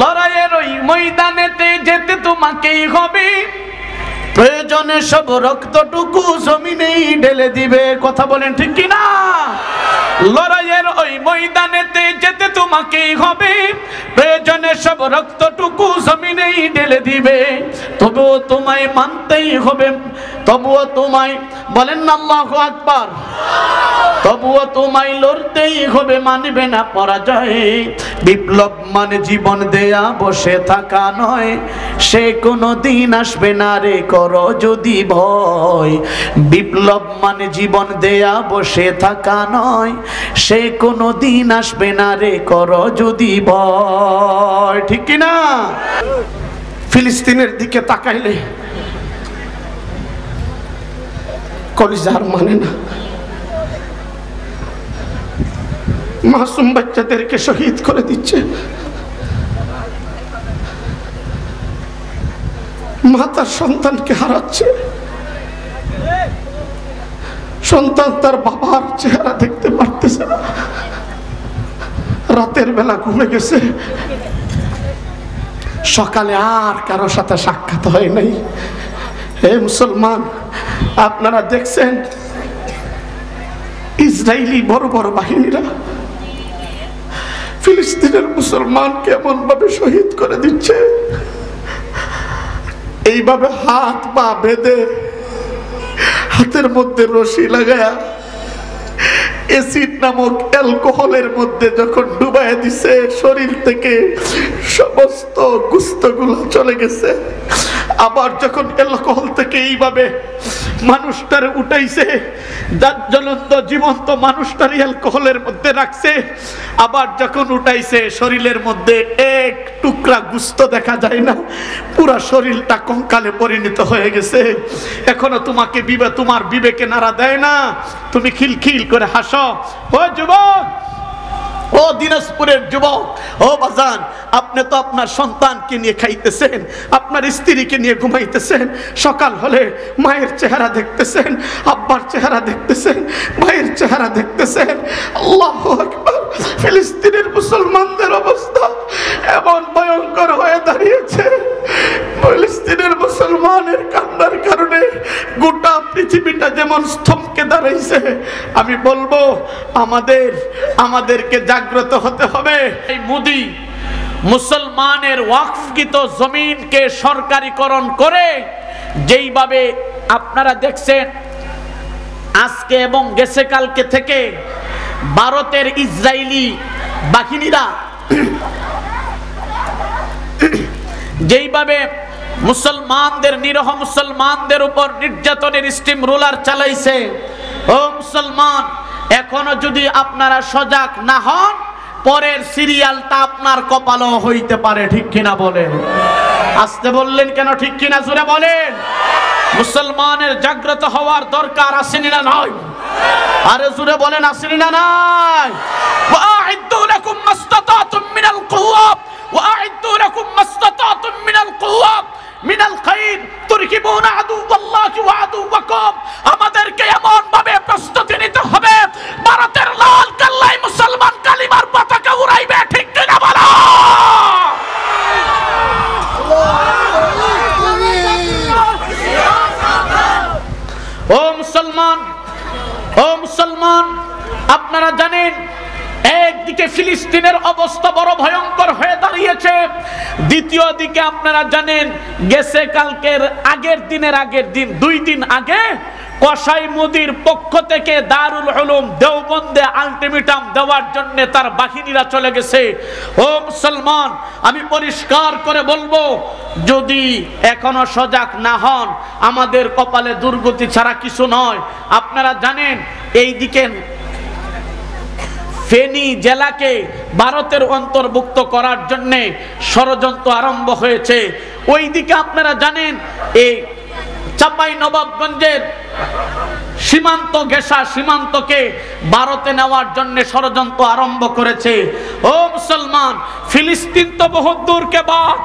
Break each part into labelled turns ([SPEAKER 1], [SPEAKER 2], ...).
[SPEAKER 1] লড়াইয়ের ওই ময়দানেতে যেতে তোমাকেই হবে, প্রয়োজনে সব রক্তটুকু জমিনেই ঢেলে দিবে। কথা বলেন ঠিক কি না? লড়াইয়ের ওই ময়দানেতে যেতে তোমাকেই হবে, প্রয়োজনে সব রক্তটুকু জমিনেই ঢেলে দিবে। তবুও তোমায় মানতেই হবে, তবুও তোমায়, বলেন না আল্লাহু আকবার, তবুও তোমায় লড়তেই হবে, মানবে না পরাজয়। বিপ্লব মানে জীবন দেয়া বসে থাকা নয়, সে কোনো দিন আসবে না রে, করো যদি ভয়। বিপ্লব মানে জীবন দেয়া বসে থাকা নয়, সে কোনো দিন আসবে না রে, করো যদি ভয়। ঠিক কি না? ফিলিস্তিনের দিকে তাকাইলে কলিজার মানে না। মাসুম বাচ্চাদেরকে শহীদ করে দিচ্ছে, মা তার সন্তানকে হারাচ্ছে, সন্তান তার বাবার চেহারা দেখতে পারতেছে না, রাতের বেলা ঘুমে গেছে, সকালে আর কারো সাথে সাক্ষাৎ হয় নাই। হে মুসলমান, আপনারা দেখছেন ইসরায়েলি বড় বড় বাহিনীরা ফিলিস্তিনের মুসলমানকে এমন ভাবে শহীদ করে দিচ্ছে, এইভাবে হাত পা বেঁধে, হাতের মধ্যে রশি লাগায়া অ্যাসিড নামক অ্যালকোহলের মধ্যে যখন ডুবাইয়া দিছে, শরীর থেকে সমস্ত গুস্তগুলো চলে গেছে। আবার যখন অ্যালকোহল থেকে এইভাবে মানুষটারে উঠাইছে, জ্বলন্ত জীবন্ত মানুষটারে অ্যালকোহলের মধ্যে রাখছে, আবার যখন উঠাইছে শরীরের মধ্যে এক টুকরা গুস্ত দেখা যায় না, পুরা শরীরটা কঙ্কালে পরিণত হয়ে গেছে। এখনো তোমাকে তোমার বিবেকে নাড়া দেয় না, তুমি খিলখিল করে হাসো। ও যুবক, ও দিনাজপুরের যুবক, ও বাজান, আপনি তো আপনার সন্তানকে নিয়ে খাইতেছেন, আপনার স্ত্রীকে নিয়ে ঘুমাইতেছেন, সকাল হলে মায়ের চেহারা দেখতেছেন, আব্বার চেহারা দেখতেছেন, ভাইয়ের চেহারা দেখতেছেন। আল্লাহু আকবার। ফিলিস্তিনের মুসলমানদের অবস্থা এমন ভয়ঙ্কর হয়ে দাঁড়িয়েছে, ফিলিস্তিনের মুসলমানের কান্নার কারণে গোটা পৃথিবীটা যেমন স্তম্ভে দাঁড়াইছে। আমি বলবো আমাদেরকে জাগ্রত হতে হবে। এই মোদি মুসলমানের ওয়াকফকৃত জমিনকে সরকারিকরণ করে যেইভাবে আপনারা দেখছেন আজকে এবং গেছে কালকে থেকে ভারতের ইসরায়েলি বাহিনীরা যেইভাবে মুসলমানদের, নিরহ মুসলমানদের উপর নির্যাতনের স্টিম রোলার চালাইছে। ও মুসলমান, এখনো যদি আপনারা সজাগ না হন, পরের সিরিয়ালটা আপনার কপালও হইতে পারে। ঠিক কিনা বলেন? আসতে বললেন কেন? ঠিক কিনা জোরে বলেন। মুসলমানের জাগ্রত হওয়ার দরকার আসেনি না নয়? আরে জোরে বলেন, আসেনি না নাই? ওয়া'আইদ্দু লাকুম মাসতাতাতুম মিনাল কুওয়া ওয়া'আইদ্দু লাকুম মাসতাতাতুম মিনাল কুওয়া মিনাল খাইর তুরহিবুনা আদুওয়াল্লাহি ওয়া আদুওয়াকুম। আমাদেরকে এমন ভাবে প্রস্তুতি নিতে হবে, ভারতের লাল কেল্লায় মুসলমান কালিমার পতাকা উড়াইবে। ঠিক কিনা বলো? ও মুসলমান, ও মুসলমান, আপনারা জানেন একদিকে ফিলিস্তিনের অবস্থা বড় ভয়ঙ্কর হয়ে দাঁড়িয়েছে, দ্বিতীয় দিকে আপনারা জানেন গেছে কালকের আগের দিন 2 দিন আগে কসাই মোদির পক্ষ থেকে দারুল উলুম দেওবন্দে আলটিমেটাম দেওয়ার জন্য তার বাহিনীরা চলে গেছে। ও মুসলমান, আমি পরিষ্কার করে বলবো, যদি এখনো সজাগ না হন, আমাদের কপালে দুর্গতি ছাড়া কিছু নয়। আপনারা জানেন এইদিকে ফেনী জেলাকে ভারতের অন্তর্ভুক্ত করার জন্য ষড়যন্ত্র আরম্ভ হয়েছে। ওইদিকে আপনারা জানেন এই চাঁপাইনবাবগঞ্জের সীমান্ত ঘেঁষা সীমান্তকে ভারতে নেওয়ার জন্য ষড়যন্ত্র আরম্ভ করেছে। ও মুসলমান, ফিলিস্তিন তো বহুত দূরকে বাদ,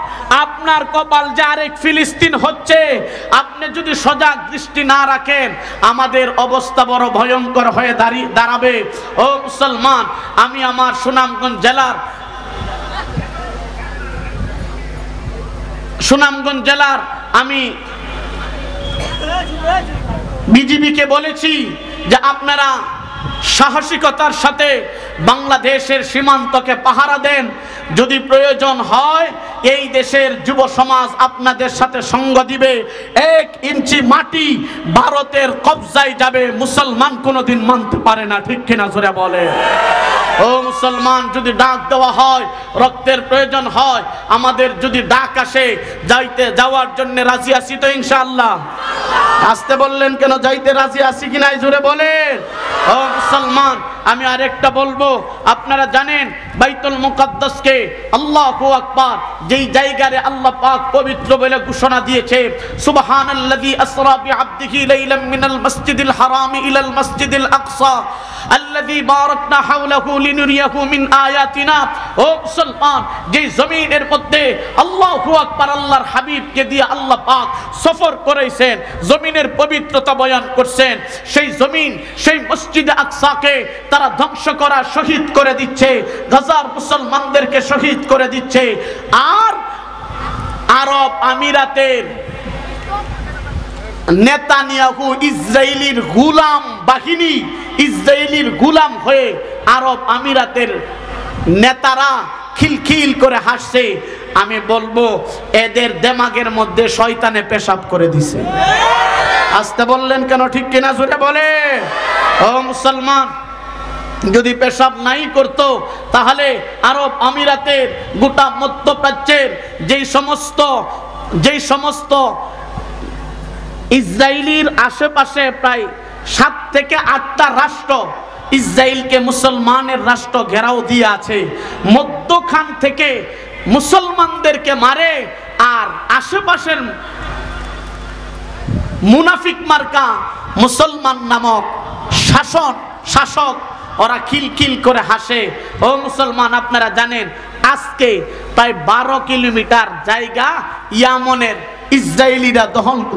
[SPEAKER 1] আপনার কপাল যে আরেক ফিলিস্তিন হচ্ছে, আপনি যদি সজাগ দৃষ্টি না রাখেন, আমাদের অবস্থা বড় ভয়ঙ্কর হয়ে দাঁড়াবে। ও মুসলমান, আমি আমার সুনামগঞ্জ জেলার
[SPEAKER 2] সুনামগঞ্জ জেলার আমি বিজিবিকে বলেছি যে আপনারা সাহসিকতার সাথে বাংলাদেশের সীমান্তকে পাহারা দেন। যদি প্রয়োজন হয় এই দেশের যুব সমাজ আপনাদের সাথে সঙ্গ দিবে। 1 ইঞ্চি মাটি ভারতের কবজায় যাবে মুসলমান কোনোদিন মানতে পারে না, ঠিক কিনা জোরে বলে? ও মুসলমান, যদি ডাক দেওয়া হয়, রক্তের প্রয়োজন হয়, আমাদের যদি ডাক আসে, যাওয়ার জন্য রাজি আছি তো ইনশাআল্লাহ? আসতে বললেন কেন? যাইতে রাজি আছি কিনা জোরে বলেন। ও মুসলমান, আমি আরেকটা বলবো, আপনারা জানেন বাইতুল মুকাদ্দাসকে আল্লাহু আকবার যেই জায়গায় আল্লাহ পাক পবিত্র বলে ঘোষণা দিয়েছে, সুবহানাল্লাযী আসরা বিআবদিহি লাইলাম মিনাল মাসজিদিল হারামি ইলাল মাসজিদিল আকসা আল্লাযী বারাকনা হাওলাহু লিনুরিয়াহু মিন আয়াতিনা। ও মুসলমান, যেই জমিনের মধ্যে আল্লাহু আকবার আল্লাহর হাবিবকে দিয়ে আল্লাহ পাক সফর করেছেন, জমিনের পবিত্রতা বয়ান করছেন, সেই জমিন, সেই মসজিদে আকসাকে তারা ধ্বংস করা, শহীদ করে দিচ্ছে, গাজার মুসলমানদেরকে শহীদ করে দিচ্ছে। আর আরব আমিরাতের নেতানিয়াহু ইসরায়েলির গোলাম বাহিনী, ইসরায়েলির গোলাম হয়ে আরব আমিরাতের নেতারা খিলখিল করে হাসছে। আমি বলবো এদের দেমাগের মধ্যে শয়তানে পেশাব করে দিছে। আসতে বললেন কেন? ঠিক কিনা জোরে বলে। ও মুসলমান, যদি পেশাব নাই করতো তাহলে আরব আমিরাতের গোটা মধ্যপ্রাচ্যের যেই সমস্ত ইসরায়েলির আশেপাশে প্রায় 7 থেকে 8টা রাষ্ট্র ইসরায়েলকে মুসলমানের রাষ্ট্র ঘেরাও দিয়ে আছে, মধ্যখান থেকে মুসলমানদেরকে মারে, আর আশেপাশের মুনাফিক মার্কা মুসলমান নামক শাসক ওরা খিলখিল করে হাসে। ও মুসলমান, আপনারা জানেন আজকে প্রায় 12 কিলোমিটার জায়গা ইয়ামনের ইসরায়েলিরা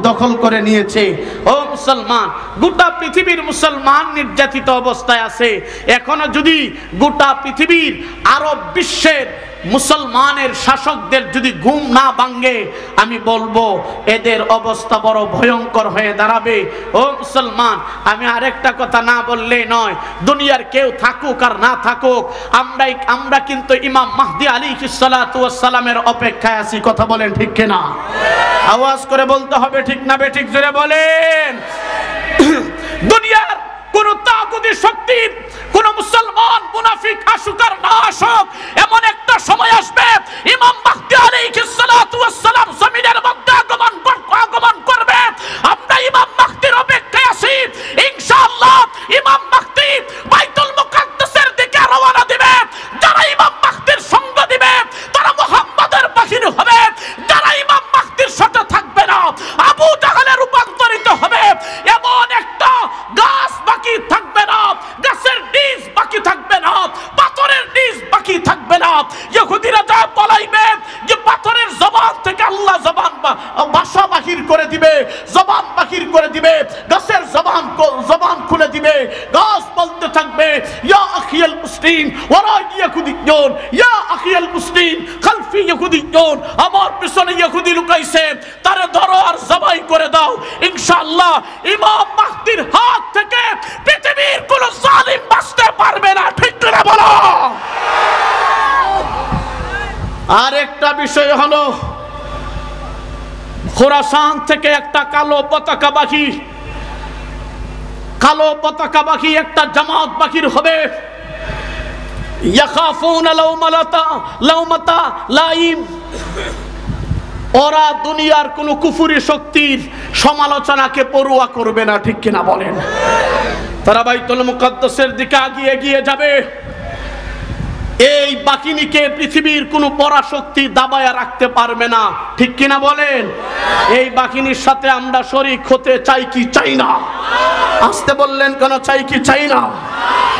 [SPEAKER 2] দখল করে নিয়েছে। ও মুসলমান, গোটা পৃথিবীর মুসলমান নির্যাতিত অবস্থায় আছে। এখনো যদি গোটা পৃথিবীর আরব বিশ্বের মুসলমানের শাসকদের যদি ঘুম না ভাঙে, আমি বলবো এদের অবস্থা বড় ভয়ঙ্কর হয়ে দাঁড়াবে। ও মুসলমান, আমি আরেকটা কথা না বললেই নয়, দুনিয়ার কেউ থাকুক আর না থাকুক, আমরা কিন্তু ইমাম মাহদি আলাইহিস সালাতু ওয়াস সালামের অপেক্ষায় আছি। কথা বলেন ঠিক কিনা? আওয়াজ করে বলতে হবে, ঠিক না বেঠিক জোরে বলেন। দুনিয়ার কোন তাগুতি শক্তি, কোন মুসলমান মুনাফিক আসুক আর না আসুক, এমন একটা সময় আসবে ইমাম মাহদি আলাইহিস সালাতু ওয়াস সালাম জমিনের মধ্যে আগমন করবে। আমরা ইমাম মাহদির অপেক্ষায় আছি। ইনশাআল্লাহ ইমাম মাহদি বাইতুল মুকাদ্দাসের দিকে রওনা দিবে। যারা ইমাম মাহদির সঙ্গ দিবে তারা মুহাম্মাদের বাহিনী হবে। যারা ইমাম মাহদির সাথে থাকবে না আবু জাহেলে রূপান্তরিত হবে। এমন একটা গাছ বাকি থাকবে না, গাছের বীজ বাকি থাকবে না, পাথরের বীজ বাকি থাকবে না। ইহুদিরা যা বলাইবে যে পাথরের জবান থেকে আল্লাহ ভাষা বাহির করে দিবে, জবান বাহির করে দিবে, গাছের জবান খুলে দিবে। গাছ বলতে থাকবে, ইয়া আখিয়াল মুসলিম ওয়ারা ইয়াহুদিয়ুন, ইয়া আখিয়াল মুসলিম খালফি ইয়াহুদিয়ুন, আমার পিছনে ইহুদি লুকাইছে, তারে ধরো আর জবাই করে দাও। ইনশাআল্লাহ ইমাম মাহদির হাত থেকে পৃথিবীর কোন জালিম বাঁচতে পারবে না। ঠিক করে বলো। আরেকটা বিষয় হলো, খোরাসান থেকে একটা কালো পতাকাবাহী একটা জামাত বাহির হবে। ইয়াখাফুনা লাউমাতা লাইম। ওরা দুনিয়ার কোন কুফরি শক্তির সমালোচনাকে পরোয়া করবে না। ঠিক কিনা বলেন? তারা বাইতুল মুকাদ্দাসের দিকে এগিয়ে যাবে। এই বাহিনীকে পৃথিবীর কোন পরাশক্তি দাবায়া রাখতে পারবে না। ঠিক কিনা বলেন? এই বাহিনীর সাথে আমরা শরীক হতে চাই কি চাই না? আসতে বললেন কেন? চাই কি চাই না?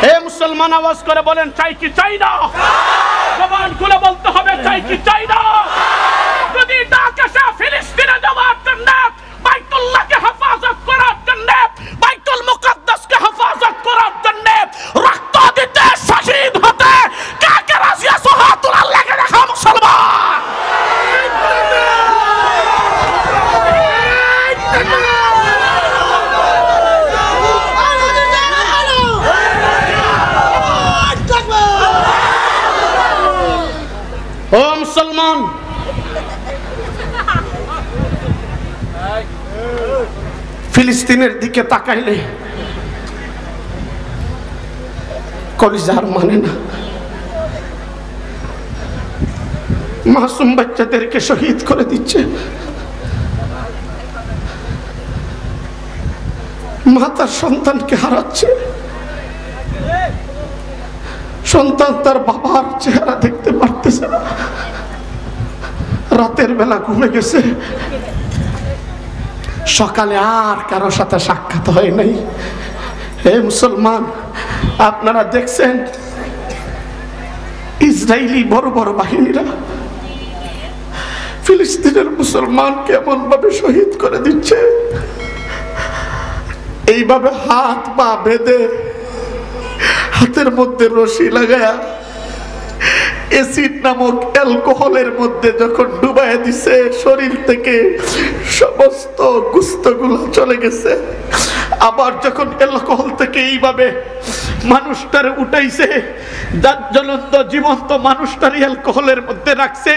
[SPEAKER 2] হে মুসলমান, আওয়াজ করে বলেন, চাই কি চাই না? জবান খুলে বলতে হবে, চাই কি চাই না? যদি ডাক আসে ফিলিস্তিনে যাওয়ার জন্য, বাইতুল্লাহকে হেফাজত করার জন্য, বাইতুল মুকাদ্দাসকে হেফাজত করার জন্য, রক্ত দিতে, শহীদ হতে কাকে রাজি আছো? হাত তোলার লাগে দেখা মুসলমান। মুসলমান, ফিলিস্তিনের দিকে তাকাইলে কলিজার মানে না। মাসুম বাচ্চাদেরকে শহীদ করে দিচ্ছে, মা তার সন্তানকে হারাচ্ছে, সন্তান তার বাবার চেহারা দেখতে পারতেছে না, রাতের বেলা ঘুমে গেছে, সকালে আর কারো সাথে সাক্ষাৎ হয় নাই। হে মুসলমান, আপনারা দেখছেন ইসরায়েলি বড় বড় বাহিনীরা ফিলিস্তিনের মুসলমানকে এমন ভাবে শহীদ করে দিচ্ছে, এইভাবে হাত পা বেঁধে হাতের মধ্যে রশি লাগায়া অ্যাসিড নামক অ্যালকোহলের মধ্যে যখন ডুবাইয়া দিছে, শরীর থেকে সমস্ত গুস্তগুলো চলে গেছে। আবার যখন অ্যালকোহল থেকে এইভাবে মানুষটারে উঠাইছে, জ্বলন্ত জীবন্ত মানুষটারে অ্যালকোহলের মধ্যে রাখছে,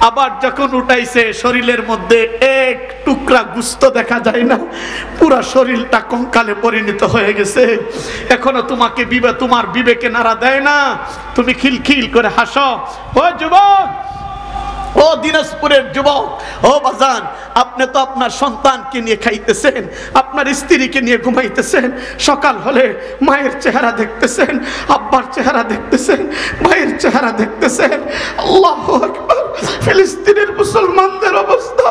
[SPEAKER 2] আবার যখন উঠাইছে শরীরের মধ্যে এক টুকরা গুস্ত দেখা যায় না, পুরা শরীরটা কঙ্কালে পরিণত হয়ে গেছে। এখনো তোমাকে তোমার বিবেকে নাড়া দেয় না, তুমি খিলখিল করে হাসো। ও যুবক, ও দিনাজপুরের যুবক, ও বাজান, আপনি তো আপনার সন্তানকে নিয়ে খাইতেছেন, আপনার স্ত্রীকে নিয়ে ঘুমাইতেছেন, সকাল হলে মায়ের চেহারা দেখতেছেন, আব্বার চেহারা দেখতেছেন, ভাইয়ের চেহারা দেখতেছেন। আল্লাহু আকবার। ফিলিস্তিনের মুসলমানদের অবস্থা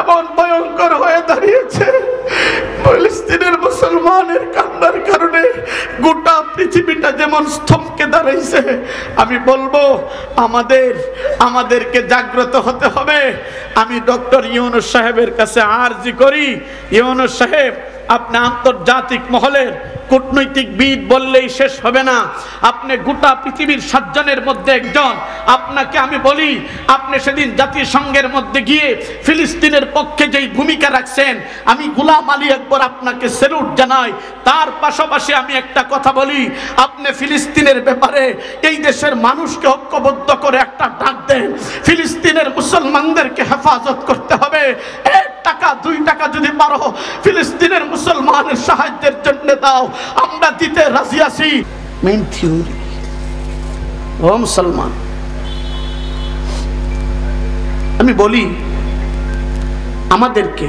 [SPEAKER 2] এমন ভয়ঙ্কর হয়ে দাঁড়িয়েছে, ফিলিস্তিনের মুসলমানের কান্নার কারণে গোটা পৃথিবীটা যেমন স্তম্ভকে দাঁড়াইছে। আমি বলবো আমাদেরকে জাগ্রত হতে হবে। আমি ডক্টর ইউনূস সাহেবের কাছে আরজি করি, ইউনূস সাহেব, আপনি আন্তর্জাতিক মহলের কূটনৈতিকবিদ বললেই শেষ হবে না, আপনি গোটা পৃথিবীর 7 জনের মধ্যে একজন। আপনাকে আমি বলি, আপনি সেদিন জাতিসংঘের মধ্যে গিয়ে ফিলিস্তিনের পক্ষে যেই ভূমিকা রাখছেন, আমি গোলাম আলী আকবর আপনাকে স্যালুট জানাই। তার পাশাপাশি আমি একটা কথা বলি, আপনি ফিলিস্তিনের ব্যাপারে এই দেশের মানুষকে ঐক্যবদ্ধ করে একটা ডাক দেন। ফিলিস্তিনের মুসলমানদেরকে হেফাজত করতে হবে। 1 টাকা 2 টাকা যদি পারো ফিলিস্তিনের মুসলমানের সাহায্যের জন্য দাও, আমরা দিতে রাজি আছি। Main theory. ও মুসলমান, আমি বলি আমাদেরকে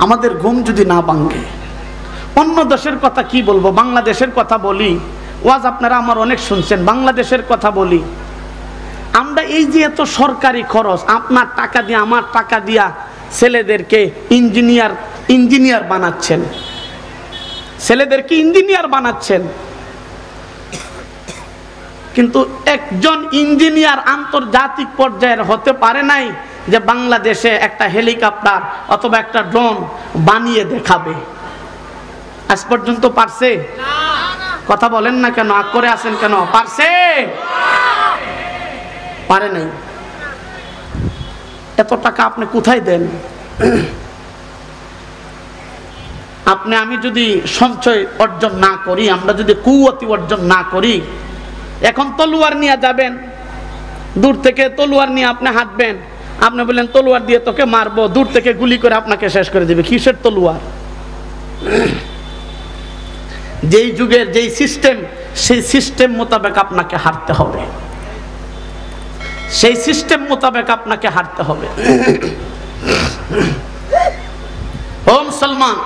[SPEAKER 2] আমাদের ঘুম যদি না ভাঙে, অন্য দেশের কথা কি বলবো, বাংলাদেশের কথা বলি। ওয়াজ আপনারা আমার অনেক শুনছেন, বাংলাদেশের কথা বলি। আমরা এই যে এত সরকারি খরচ, আপনার টাকা দিয়ে আমার টাকা দিয়া ছেলেদেরকে ইঞ্জিনিয়ার বানাচ্ছেন, ছেলেদেরকে ইঞ্জিনিয়ার বানাচ্ছেন, কিন্তু একজন ইঞ্জিনিয়ার আন্তর্জাতিক পর্যায়ের হতে পারে নাই যে বাংলাদেশে একটা হেলিকপ্টার অথবা একটা ড্রোন বানিয়ে দেখাবে। আজ পর্যন্ত পারছে? কথা বলেন না কেন, আগ করে আছেন কেন? পারছে? পারে নাই। এত টাকা আপনি কোথায় দেন? আমি যদি সঞ্চয় অর্জন না করি, আমরা যদি কুওয়াতি অর্জন না করি, এখন তলোয়ার নিয়ে যাবেন, দূর থেকে তলোয়ার নিয়ে আপনি হাঁটবেন, আপনি বললেন তলোয়ার দিয়ে তোকে মারবো, দূর থেকে গুলি করে আপনাকে শেষ করে দিবে। কিসের তলোয়ার? যেই যুগের যেই সিস্টেম, সেই সিস্টেম মোতাবেক আপনাকে হাঁটতে হবে, সেই সিস্টেম মোতাবেক আপনাকে হাঁটতে হবে। ও মুসলমান,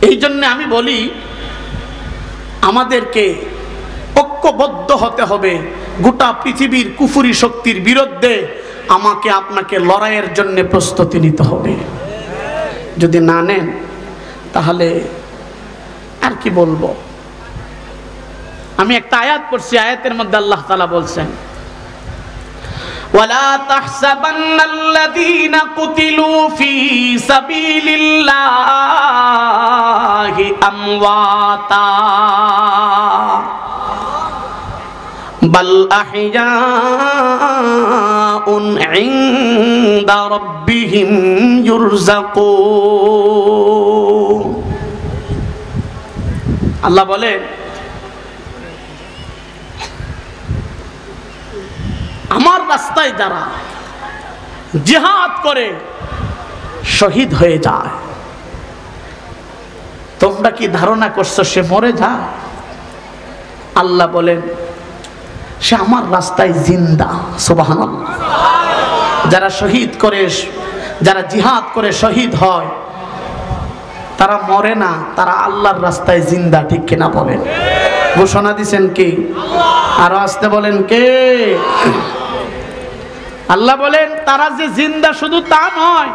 [SPEAKER 2] এই জন্য আমি বলি আমাদেরকে ঐক্যবদ্ধ হতে হবে গোটা পৃথিবীর কুফরি শক্তির বিরুদ্ধে। আমাকে আপনাকে লড়াইয়ের জন্য প্রস্তুতি নিতে হবে। যদি না নেন তাহলে আর কি বলবো। আমি একটা আয়াত পড়ছি, আয়াতের মধ্যে আল্লাহ তাআলা বলছেন, ওয়ালা তাহসাবান্নাল্লাযীনা কুতিলু ফী সাবিলিল্লাহি আমওয়াতা বাল আহইয়াউন ইনদা রাব্বিহিম ইউরযাকুন। আল্লাহ বলেন, আমার রাস্তায় যারা জিহাদ করে শহীদ হয়ে যায়, তোমরা কি ধারণা করছো সে মরে যায়? আল্লাহ বলেন সে আমার রাস্তায় জিন্দা। সুবহানাল্লাহ। যারা শহীদ করে, যারা জিহাদ করে শহীদ হয়, তারা মরে না, তারা আল্লাহর রাস্তায় জিন্দা। ঠিক কিনা বলেন? ঘোষণা দিছেন কি? আরো আসতে বলেন কে? আল্লাহ বলেন তারা যে জিন্দা শুধু তা নয়,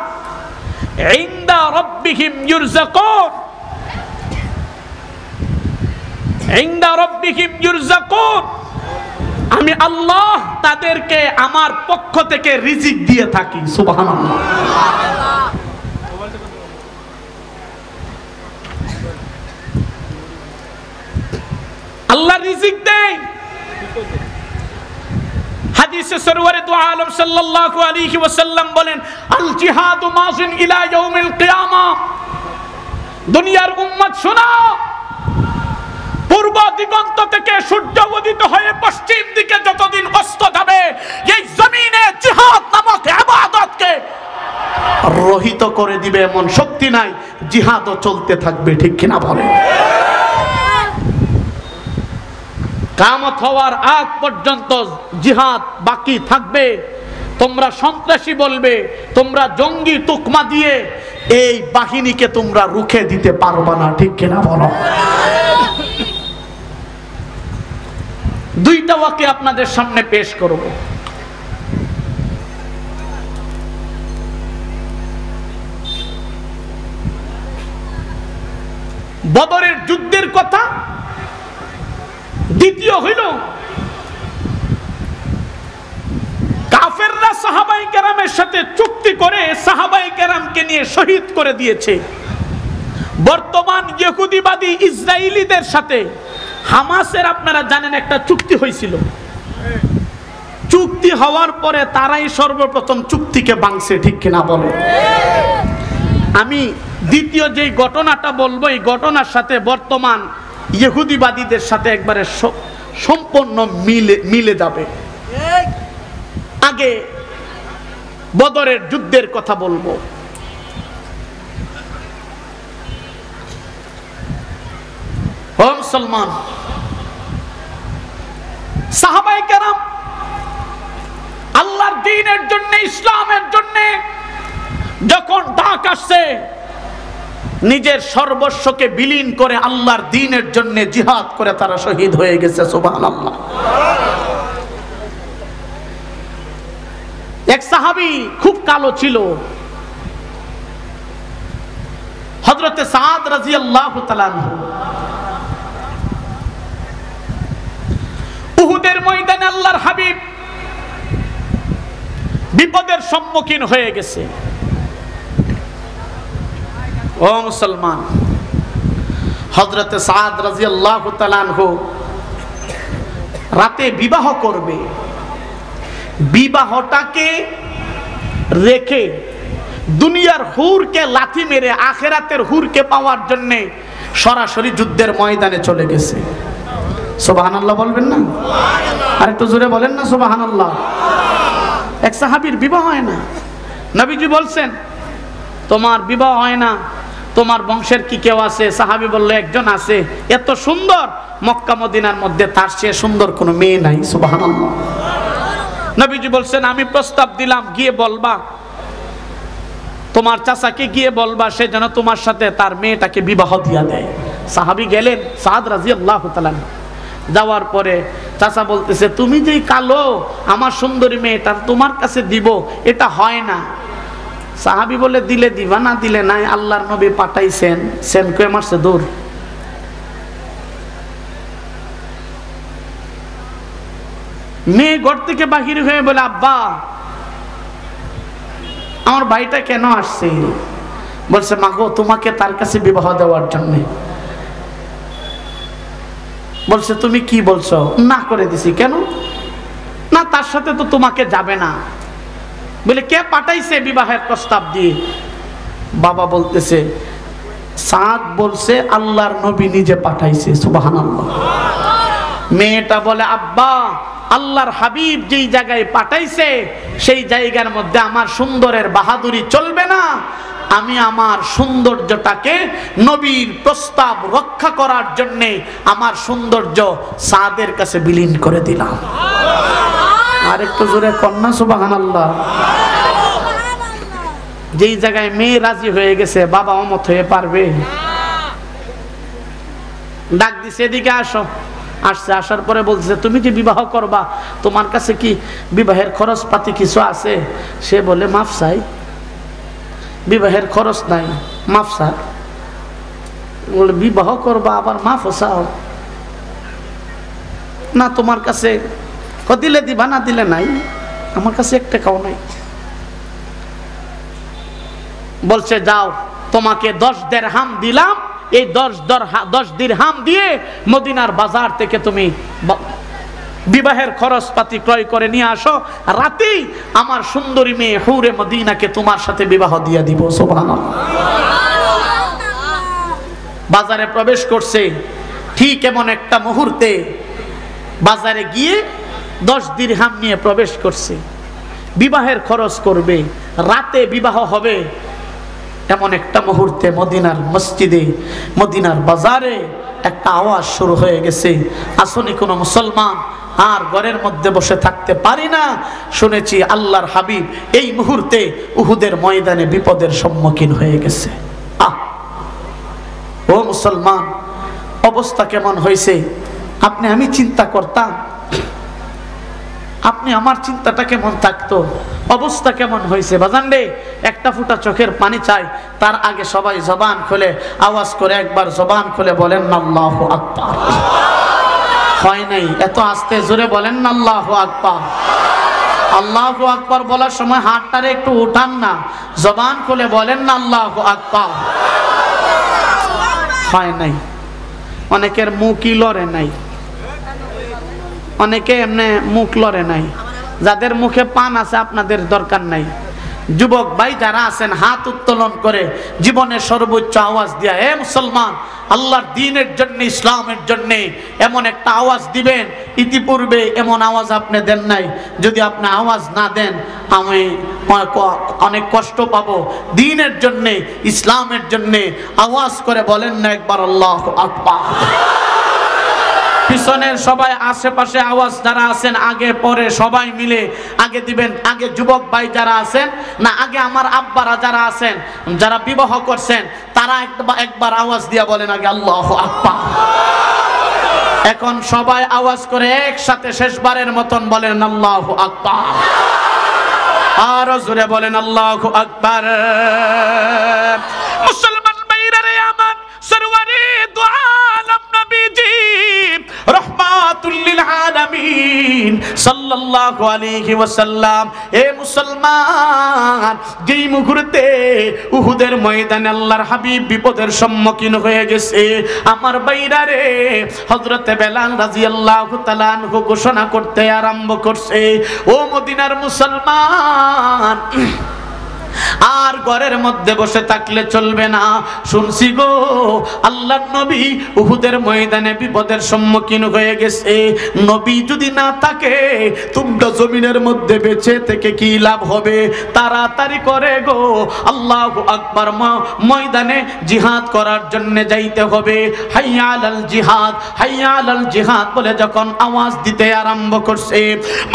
[SPEAKER 2] ইনদা রাব্বিহিম ইউরযাকুন, ইনদা রাব্বিহিম ইউরযাকুন, আমি আল্লাহ তাদেরকে আমার পক্ষ থেকে রিজিক দিয়ে থাকি। সুবহানাল্লাহ। আল্লাহ রিজিক দেয়। হাদিসে সরওয়ারে দু আলম সাল্লাল্লাহু আলাইহি ওয়াসাল্লাম বলেন, আল জিহাদু মাযিন ইলা ইয়াউমিল কিয়ামাহ। দুনিয়ার উম্মত শোনো, পূর্ব দিগন্ত থেকে সূর্য উদিত হয়ে পশ্চিম দিকে যতদিন অস্ত যাবে, এই জমিনে জিহাদ নামক ইবাদতকে রহিত করে দিবে এমন শক্তি নাই। জিহাদও চলতে থাকবে। ঠিক কিনা বলেন? কিয়ামত হওয়ার আগ পর্যন্ত জিহাদ বাকি থাকবে। তোমরা সন্ত্রাসী বলবে, তোমরা জঙ্গি তুকমা দিয়ে এই বাহিনীকে তোমরা রুখে দিতে পারবে না। ঠিক কিনা বলো? দুইটা ওয়াক্য আপনাদের সামনে পেশ করব। বদরের যুদ্ধের কথা। দ্বিতীয় হইল কাফেররা সাহাবায়ে কেরামের সাথে চুক্তি করে সাহাবায়ে কেরামকে নিয়ে শহীদ করে দিয়েছে। বর্তমান ইহুদিবাদী ইসরায়েলিদের সাথে হামাসের আপনারা জানেন একটা চুক্তি হয়েছিল। চুক্তি হওয়ার পরে তারাই সর্বপ্রথম চুক্তিকে ভাঙছে। ঠিক কিনা বলে? আমি দ্বিতীয় যে ঘটনাটা বলবো, এই ঘটনার সাথে বর্তমান ইহুদিবাদীদের সাথে একবারে সম্পূর্ণ মিলে যাবে। আগে বদরের যুদ্ধের কথা বলবো। ও মুসলমান, সাহাবায়ে কেরাম আল্লাহর দ্বীনের জন্য, ইসলামের জন্য যখন ডাক আসছে, নিজের সর্বস্বকে বিলীন করে আল্লাহর দ্বীনের জন্য জিহাদ করে তারা শহীদ হয়ে গেছে। সুবহানাল্লাহ। এক সাহাবী খুব কালো ছিল, হযরতে সাদ রাদিয়াল্লাহু তাআলা আনহু। উহুদের ময়দানে আল্লাহর হাবিব বিপদের সম্মুখীন হয়ে গেছে। ও মুসলমান, হযরতে সাদ রাদিয়াল্লাহু তাআলা আনহু রাতে বিবাহ করবে। বিবাহটাকে রেখে দুনিয়ার হুরকে লাথি মেরে আখিরাতের হুরকে পাওয়ার জন্য সরাসরি যুদ্ধের ময়দানে চলে গেছে। সুবহানাল্লাহ বলবেন না? আর একটু জোরে বলেন না সুবহানাল্লাহ। এক সাহাবীর বিবাহ হয় না। নবীজি বলছেন, তোমার বিবাহ হয় না, তোমার বংশের কি কেউ আছে? সাহাবী বলল, একজন আছে। এত সুন্দর, মক্কা মদিনার মধ্যে তার চেয়ে সুন্দর কোনো মেয়ে নাই। সুবহানাল্লাহ। নবীজি বলছেন, আমি প্রস্তাব দিলাম, গিয়ে বলবা, তোমার চাচাকে গিয়ে বলবা সে যেন তোমার সাথে তার মেয়েটাকে বিবাহ দিয়া দেয়। সাহাবী গেলেন, সাদ রাদিয়াল্লাহু তাআলা। যাওয়ার পরে চাচা বলতেছে, তুমি যেই কালো, আমার সুন্দরী মেয়েটা তোমার কাছে দিব, এটা হয় না। সাহাবী বলে, দিলে দিবা, না দিলে নাই। আল্লাহর নবী পাঠাইছেন, সেন কয়ে মারছে দূর। মেয়ে ঘর থেকে বাহির হয়ে বলে, আব্বা আমার ভাইটা কেন আসছে? বলছে, মাগো তোমাকে তার কাছে বিবাহ দেওয়ার জন্য। বলছে, তুমি কি বলছো? না করে দিছি। কেন? না, তার সাথে তো তোমাকে যাবে না। বলে, কে পাঠাইছে বিবাহের প্রস্তাব দিয়ে? বাবা বলতেছে, সাদ বলছে আল্লাহর নবী নিজে পাঠাইছে, সুবহানাল্লাহ। মেয়েটা বলে আব্বা আল্লাহর হাবিব যেই জায়গায় পাঠাইছে সেই জায়গার মধ্যে আমার সুন্দরের বাহাদুরি চলবে না, আমি আমার সৌন্দর্যটাকে নবীর প্রস্তাব রক্ষা করার জন্য আমার সৌন্দর্য সাদের কাছে বিলীন করে দিলাম। আর একটু জোরে কন্যা সুবহানাল্লাহ। যেই জায়গায় মেয়ে রাজি হয়ে গেছে, বাবা অমত হয়ে পারবে? ডাক দিছে এদিকে আসো। আসছে, আসার পরে বলছে তুমি যে বিবাহ করবা তোমার কাছে কি বিবাহের খরচ পাতি কিছু আছে? সে বলে মাফ চাই, বিবাহের খরচ নাই, মাফ চাই। বলে বিবাহ করবা আবার মাফ চাও না? তোমার কাছে দিলে দিবা, না দিলে নাই, আমার কাছে এক টাকাও নাই। বলছে যাও তোমাকে 10 দিরহাম দিলাম, এই 10 দিরহাম দিয়ে মদিনার বাজার থেকে তুমি বিবাহের খরচপাতি ক্রয় করে নিয়ে আসো, রাতেই আমার সুন্দরী মেয়ে হুরে মদিনাকে তোমার সাথে বিবাহ দিয়ে দিব। সুবহানাল্লাহ। বাজারে প্রবেশ করছে, ঠিক এমন একটা মুহূর্তে বাজারে গিয়ে 10 দিরহাম নিয়ে প্রবেশ করছে, বিবাহের খরচ করবে, রাতে বিবাহ হবে। এমন একটা মুহূর্তে মদিনার মসজিদে, মদিনার বাজারে একটা আওয়াজ শুরু হয়ে গেছে। আসনি কোনো মুসলমান আর ঘরের মধ্যে বসে থাকতে পারি না, শুনেছি আল্লাহর হাবিব এই মুহূর্তে উহুদের ময়দানে বিপদের সম্মুখীন হয়ে গেছে। ও মুসলমান, অবস্থা কেমন হয়েছে আপনি আমি চিন্তা করতাম, আপনি আমার চিন্তাটা কেমন থাকতো, অবস্থা কেমন হয়েছে বাজান রে। একটা ফুটা চোখের পানি চাই, তার আগে সবাই জবান খুলে আওয়াজ করে একবার জবান খুলে বলেন না আল্লাহু আকবার। হয় নাই, এত আস্তে জোরে বলেন না আল্লাহু আকবার। আল্লাহু আকবার বলার সময় হাতটারে একটু উঠান না, জবান খুলে বলেন না আল্লাহু আকবার। হয় নাই। অনেকের মুখই লড়ে নাই, অনেকে এমনি মুখ লড়ে নাই। যাদের মুখে পান আছে আপনাদের দরকার নাই। যুবক ভাই যারা আছেন হাত উত্তোলন করে জীবনের সর্বোচ্চ আওয়াজ দিয়া, হে মুসলমান, আল্লাহর দ্বীনের জন্য, ইসলামের জন্য এমন একটা আওয়াজ দিবেন, ইতিপূর্বে এমন আওয়াজ আপনি দেন নাই। যদি আপনি আওয়াজ না দেন আমি অনেক কষ্ট পাবো। দ্বীনের জন্য, ইসলামের জন্য আওয়াজ করে বলেন না একবার আল্লাহু আকবার। পিছনের সবাই, আশেপাশে আওয়াজ যারা আছেন আগে পরে সবাই মিলে আগে দিবেন। আগে যুবক ভাই যারা আছেন না, আগে আমার আব্বারা যারা আছেন, যারা বিবাহ করছেন, তারা একবার আওয়াজ দিয়া বলেন আগে আল্লাহু আকবার। এখন সবাই আওয়াজ করে একসাথে শেষবারের মতন বলেন আল্লাহু আকবার। আরো জোরে বলেন আল্লাহু আকবার। মুসলমান ভাইরা রে আমার, সরওয়ারে দু আলম নবীজি রহমাতুল লিল আলামিন সাল্লাল্লাহু আলাইহি ওয়াসাল্লাম, এ মুসলমান, যেই মুহূর্তে উহুদের ময়দানে আল্লাহর হাবিব বিপদের সম্মুখীন হয়ে গেছে, আমার ভাইরা রে হযরতে বেলাল রাদিয়াল্লাহু তাআলা আনহু ঘোষণা করতে আরম্ভ করছে, ও মদিনার মুসলমান, আর ঘরের মধ্যে বসে থাকলে চলবে না। শুনছি গো আল্লাহর নবী উহুদের ময়দানে বিপদের সম্মুখীন হয়ে গেছে। নবী যদি না থাকে তোমরা জমিনের মধ্যে বেঁচে থেকে কি লাভ হবে? তাড়াতাড়ি করে গো আল্লাহু আকবার, ময়দানে জিহাদ করার জন্য যাইতে হবে। হাইয়া আলাল জিহাদ, হাইয়া আলাল জিহাদ বলে যখন আওয়াজ দিতে আরম্ভ করছে,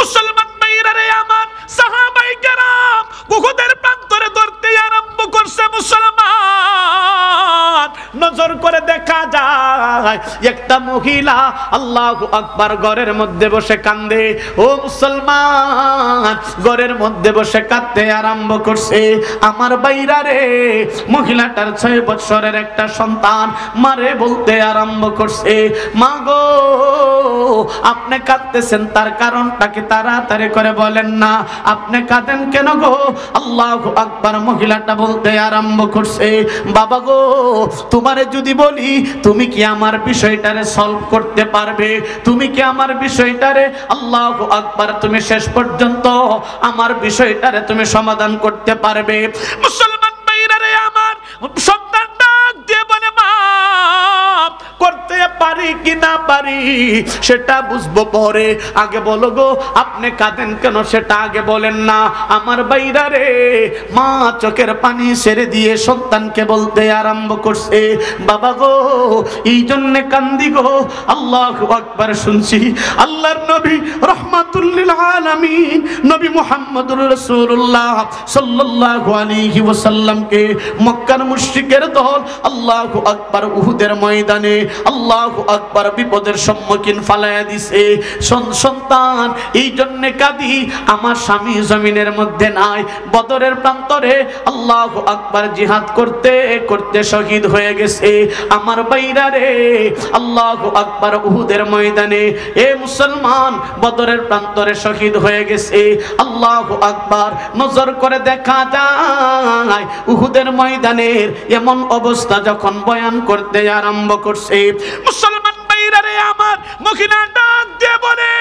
[SPEAKER 2] মুসলমান ভাইরা রে আমার, সাহাবায়ে কেরাম উহুদের প্রান্তরে ধরতে আরম্ভ করছে। মুসলমান, নজর করে দেখা যায় একটা মহিলা আল্লাহু আকবার ঘরের মধ্যে বসে কান্দে। ও মুসলমান, ঘরের মধ্যে বসে কাঁদতে আরম্ভ করছে। আমার বাইরা রে, মহিলাটার 6 বছরের একটা সন্তান মারে বলতে আরম্ভ করছে, মা গো আপনি কাঁদতেছেন, তার কারণটা কি তাড়াতাড়ি করে বলেন না, আপনি কাঁদেন কেন গো? আল্লাহু আকবার। মহিলাটা বলতে আরম্ভ করছে, বাবা গো তোমারে যদি বলি তুমি কি আমার বিষয়টারে সলভ করতে পারবে? তুমি কি আমার বিষয়টারে, আল্লাহু আকবার, তুমি শেষ পর্যন্ত আমার বিষয়টারে তুমি সমাধান করতে পারবে? মুসলমান ভাইরা রে আমার, সন্তান ডাক দিয়ে বলে, পারি কি না পারি সেটা বুঝবো পরে, আগে বলো গো আপনি কাঁদেন কেন সেটা আগে বলেন না। আমার বাইরা রে, মা চোখের পানি ছেড়ে দিয়ে সন্তানকে বলতে আরম্ভ করছে, বাবা গো এই জন্যে কান্দি গো, আল্লাহু আকবার শুনছি আল্লাহর নবী রাহমাতুল লিল আলামিন নবী মুহাম্মদুর রাসূলুল্লাহ সাল্লাল্লাহু আলাইহি ওয়াসাল্লামকে মক্কার মুশরিকের দল আল্লাহু আকবার উহুদের ময়দানে আল্লাহু আকবার বিপদের সম্মুখীন ফালায়া দিছে। সন্তান এই জন্যে কাঁদি, আমার স্বামী জমিনের মধ্যে নাই, বদরের প্রান্তরে আল্লাহু আকবার জিহাদ করতে করতে শহীদ হয়ে গেছে। আমার বাইরা রে, আল্লাহু আকবার উহুদের ময়দানে এ মুসলমান বদরের প্রান্তরে শহীদ হয়ে গেছে। আল্লাহু আকবার, নজর করে দেখা যায় উহুদের ময়দানের এমন অবস্থা যখন বয়ান করতে আরম্ভ করছে, মুসলমান বাইরা রে আমার, মহিলা ডাক দিয়ে বলে,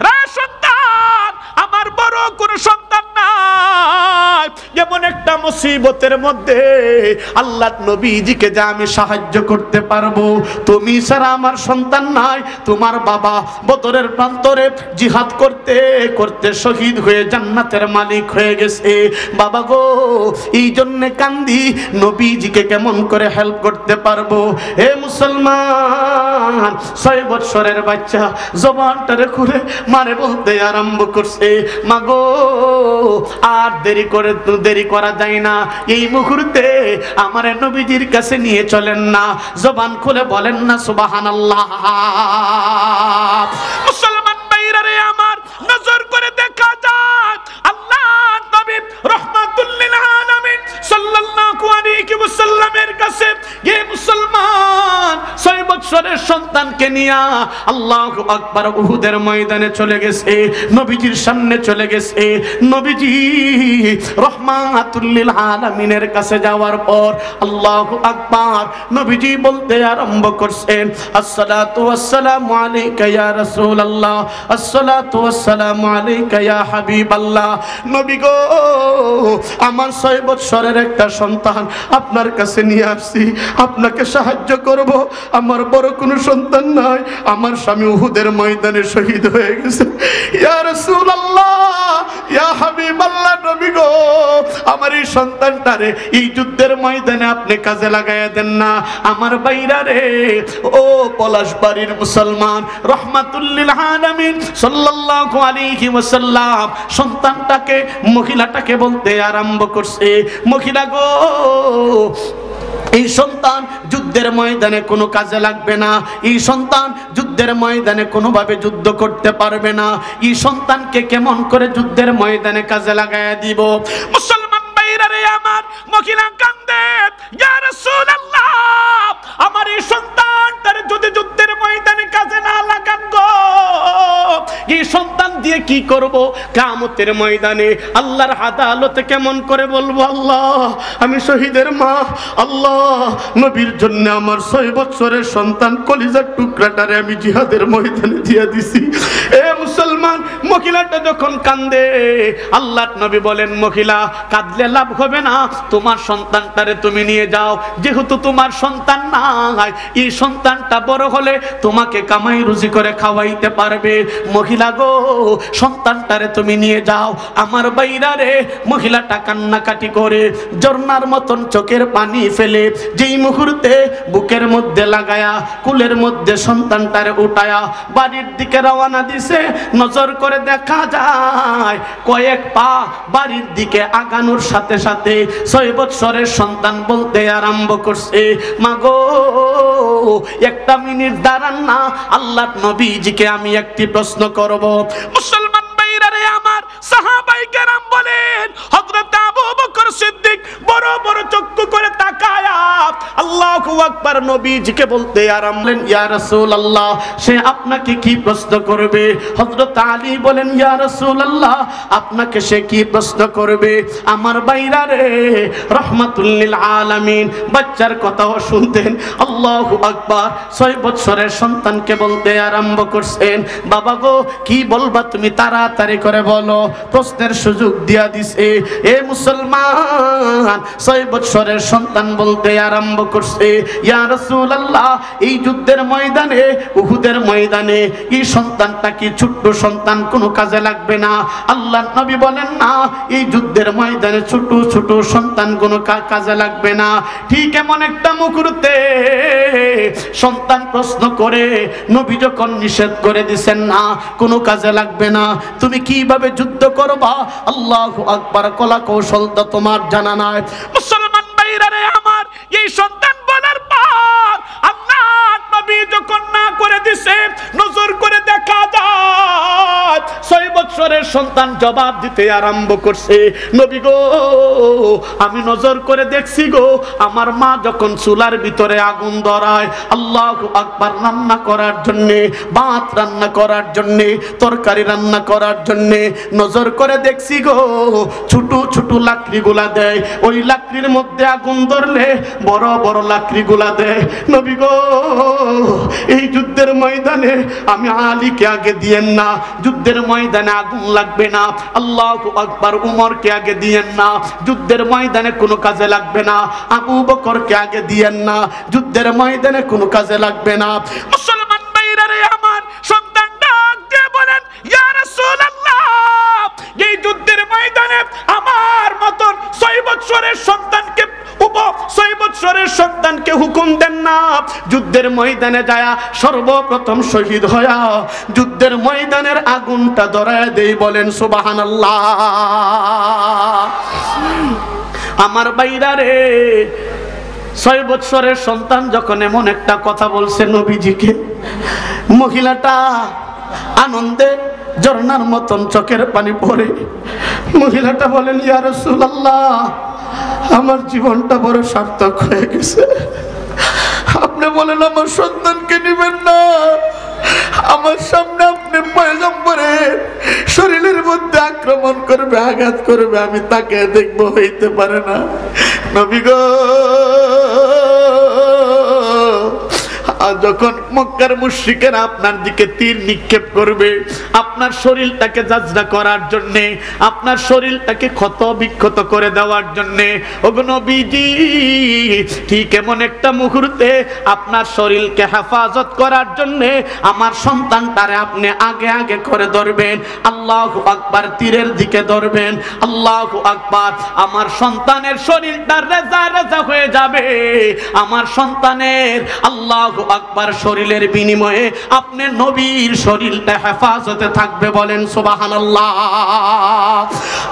[SPEAKER 2] রে সন্তান, আমার বড় কোন সন্তান নাই, যেমন একটা মুসিবতের মধ্যে আল্লাহ নবীজিকে যে আমি সাহায্য করতে পারবো, তুমি ছাড়া আমার সন্তান নাই। তোমার বাবা বদরের প্রান্তরে জিহাদ করতে করতে শহীদ হয়ে জান্নাতের মালিক হয়ে গেছে। বাবা গো এই জন্যে কান্দি, নবীজিকে কেমন করে হেল্প করতে পারবো। হে মুসলমান, 6 বছরের বাচ্চা জবানটারে খুলে মারে বলতে আরম্ভ করছে, মাগো আর দেরি করা যায় না, এই মুহূর্তে আমার নবীজির কাছে নিয়ে চলেন না। জবান খুলে বলেন না সুবহানাল্লাহ। মুসলমান ভাইরা রে আমার, নজর করে দেখা যায় আল্লাহ নবী রাহমাতুল লিল আলামিন সাল্লাল্লাহু আলাইহি ওয়াসাল্লামের কাছে এই মুসলমান 6 বছরের সন্তানকে নিয়ে আল্লাহু আকবার উহুদের ময়দানে চলে গেছে, নবীজির সামনে চলে গেছে। নবীজি রাহমাতুল লিল আলামিনের কাছে যাওয়ার পর আল্লাহু আকবার নবীজি বলতে আরম্ভ করছেন, আসসালাতু ওয়াসসালামু আলাইকা ইয়া রাসূলুল্লাহ, আসসালাতু ওয়াসসালামু আলাইকা ইয়া হাবিবাল্লাহ। নবী গো আমার 6 বছরের একটা সন্তান আপনার কাছে নিয়ে আসছি, আপনাকে সাহায্য করব। আমার বড় কোনো সন্তান নাই, আমার স্বামী উহুদের ময়দানে শহীদ হয়ে গেছে। ইয়া রাসূলুল্লাহ, ইয়া হাবিবাল্লাহ, নবী গো আমার এই সন্তানটারে এই যুদ্ধের ময়দানে আপনি কাজে লাগাইয়া দেন না। আমার বাইরা রে, ও পলাশবাড়ির মুসলমান, রাহমাতুল লিল আলামিন সাল্লাল্লাহু আলাইহি ওয়াসাল্লাম সন্তানটাকে, মহিলাটাকে বলতে আরম্ভ করছে, মহিলা গো এই সন্তান যুদ্ধের ময়দানে কোনো কাজে লাগবে না, এই সন্তান যুদ্ধের ময়দানে কোনোভাবে যুদ্ধ করতে পারবে না, এই সন্তানকে কেমন করে যুদ্ধের ময়দানে কাজে লাগাইয়া দিব। মুসলমান ভাইরা রে আমার, মহিলা কান্দে, ইয়া রাসূলুল্লাহ আমার এই সন্তানটারে যদি যুদ্ধের ময়দানে কাজে না লাগান গো, এই সন্তান দিয়ে কি করব? কিয়ামতের ময়দানে আল্লাহর আদালতে কেমন করে বলবো, আল্লাহ আমি শহীদের মা, আল্লাহ নবীর জন্য আমার 6 বছরের সন্তান কলিজার টুকরাটারে আমি জিহাদের ময়দানে দিয়ে দিছি। এ মুসলমান, মহিলাটা যখন কান্দে আল্লাহর নবী বলেন, মহিলা কাঁদলে লাভ হবে না, তোমার সন্তানটারে তুমি নিয়ে যাও, যেহেতু তোমার সন্তান নাই, এই সন্তানটা বড় হলে তোমাকে কামাই রুজি করে খাওয়াইতে পারবে। মহিলা গো সন্তানটারে তুমি নিয়ে যাও। আমার বাইরা রে, মহিলাটা কান্নাকাটি করে ঝর্ণার মতন চোখের পানি ফেলে যেই মুহূর্তে বুকের মধ্যে লাগায়া কুলের মধ্যে সন্তানটারে উঠায়া বাড়ির দিকে রওনা দিছে, নজর করে দেখা যায় কয়েক পা বাড়ির দিকে আগানোর সাথে সাথে 6 বছরের সন্তান বলতে আরম্ভ করছে, মাগো 1 মিনিট দাঁড়ান না, আল্লাহর নবীজিকে আমি একটি প্রশ্ন করব। মুসলমান ভাইরা রে আমার, সাহাবায়ে কেরাম বলেন, হযরত আবু বকর সিদ্দিক বড় বড় চক্ষু করে তাকায়া আল্লাহু আকবার নবীজিকে বলতে আরম্ভলেন, ইয়া রাসূলুল্লাহ সে আপনাকে কি প্রশ্ন করবে? হযরত আলী বলেন, ইয়া রাসূলুল্লাহ আপনাকে সে কি প্রশ্ন করবে? আমার বাইরা রে, রাহমাতুল লিল আলামিন বাচ্চার কথাও শুনতেন। আল্লাহু আকবার, 6 বছরের সন্তানকে বলতে আরম্ভ করছেন, বাবা গো কি বলবা তুমি তাড়াতাড়ি করে বলো, প্রশ্নের সুযোগ দিয়া দিছে। এ মুসলমান, 6 বছরের সন্তান বলতে আরম্ভ করছে, ইয়া রাসূলুল্লাহ, এই যুদ্ধের ময়দানে, উহুদের ময়দানে এই সন্তানটা কি ছোট্ট সন্তান, কোনো কাজে লাগবে না? আল্লাহর নবী বলেন না, এই যুদ্ধের ময়দানে ছোট ছোট সন্তান কোনো কাজে লাগবে না। ঠিক এমন একটা মুহূর্তে সন্তান প্রশ্ন করে নবী যখন নিষেধ করে দিছেন না, কোনো কাজে লাগবে না, তুমি কিভাবে যুদ্ধ করবা? আল্লাহু আকবার, কলা কৌশল তো তোমার জানা নাই। মুসলমান ভাইরা রে আমার, এই সন্তান বলার পর আল্লাহ নবী যখন না করে দিছে, নজর করে দেখা যায় 6 বছরের সন্তান জবাব দিতে আরম্ভ করছে, নবী গো, আমি নজর করে দেখছি গো, আমার মা যখন চুলার ভিতরে আগুন ধরায়, আল্লাহু আকবার, রান্না করার জন্যে, ভাত রান্না করার জন্যে, তরকারি রান্না করার জন্যে নজর করে দেখছি গো, ছোট ছোট লাকড়িগুলা দেয়, ওই লাকড়ির মধ্যে আগুন ধরলে বড় বড় লাকড়িগুলা দেয়। নবী গো, এই যুদ্ধের ময়দানে আমি আলীকে আগে দিয়েন না, যুদ্ধের ময়দানে আগুন লাগবে না। আল্লাহু আকবার, উমরকে আগে দিয়েন না, যুদ্ধের ময়দানে কোনো কাজে লাগবে না। আবু বকরকে আগে দিয়েন না, যুদ্ধের ময়দানে কোনো কাজে লাগবে না। মুসলমান ভাইরা রে আমার, সন্তান ডাক দিয়ে বলেন, ইয়া রাসূলুল্লাহ, এই যুদ্ধের ময়দানে আমার মতন 6 বছরের সন্তানকে 6 বছরের সন্তানকে হুকুম দেন না, যুদ্ধের ময়দানে যায়া সর্বপ্রথম শহীদ হয়া যুদ্ধের ময়দানের আগুনটা ধরায় দেই। বলেন সুবহানাল্লাহ। আমার বাইরা রে, 6 বছরের সন্তান যখন এমন একটা কথা বলছে নবীজিকে, মহিলাটা আনন্দে ঝর্ণার মতন চোখের পানি পড়ে। মহিলাটা বলেন, ইয়া রাসূলুল্লাহ, আমার জীবনটা বড় সার্থক হয়ে গেছে। আপনি বলেন আমার সন্তানকে নেবেন না, আমার সামনে আপনি পয়গম্বরের শরীরের মধ্যে আক্রমণ করবে, আঘাত করবে, আমি তাকে দেখবো, হইতে পারে না। নবী গো, যখন মক্কার মুশরিকেরা আপনার দিকে তীর নিক্ষেপ করবে, আপনার শরীরটাকে জাজরা করার জন্যে, আপনার শরীরটাকে ক্ষত বিক্ষত করে দেওয়ার জন্যে, ওগো নবীজি, ঠিক এমন একটা মুহূর্তে আপনার শরীরকে হেফাজত করার জন্যে আমার সন্তানটারে আপনি আগে আগে করে ধরবেন। আল্লাহু আকবার, তীরের দিকে ধরবেন। আল্লাহু আকবার, আমার সন্তানের শরীরটা রেজা রেজা হয়ে যাবে। আমার সন্তানের আল্লাহু আকবার শরীরের বিনিময়ে আপনি নবীর শরীরটা হেফাজতে থাকবে। বলেন সুবহানাল্লাহ।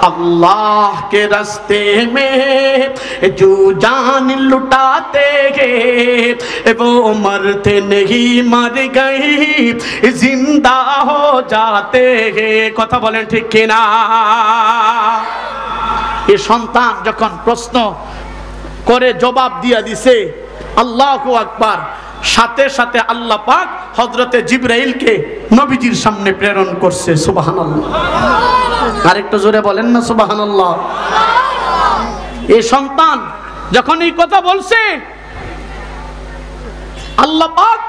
[SPEAKER 2] আল্লাহ के रास्ते में जो जान लुटाते हैं वो मरते नहीं, मर गए जिंदा हो जाते हैं। কথা বলেন ঠিক কিনা? এই সন্তান যখন প্রশ্ন করে জবাব দিয়া দিছে, আল্লাহু আকবার, সাথে সাথে আল্লাহ পাক হযরতে জিবরাইলকে নবীজির সামনে প্রেরণ করছে। সুবহানাল্লাহ। আরেকটু জোরে বলেন না সুবহানাল্লাহ। এই সন্তান যখন এই কথা বলছে, আল্লাহ পাক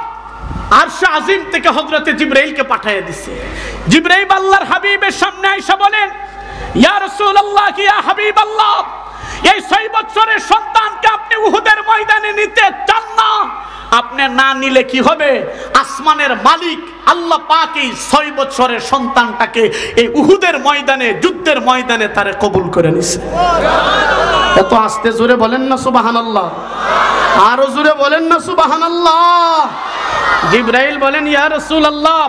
[SPEAKER 2] আরশে আজিম থেকে হযরতে জিবরাইলকে পাঠিয়ে দিয়েছে। জিবরাইল আল্লাহর হাবিবের সামনে আয়েশা বলেন, ইয়া রাসূলুল্লাহ, ইয়া হাবিবাল্লাহ, এই 6 বছরের সন্তানকে আপনি উহুদের ময়দানে নিতে চান না? আপনি না নিলে কি হবে? আসমানের মালিক আল্লাহ পাক এই 6 বছরের সন্তানটাকে এই উহুদের ময়দানে, যুদ্ধের ময়দানে তারে কবুল করে নিছে। এত আস্তে জোরে বলেন না সুবহানাল্লাহ। আরো জোরে বলেন না সুবহানাল্লাহ। জিবরাইল বলেন, ইয়া রাসূলুল্লাহ,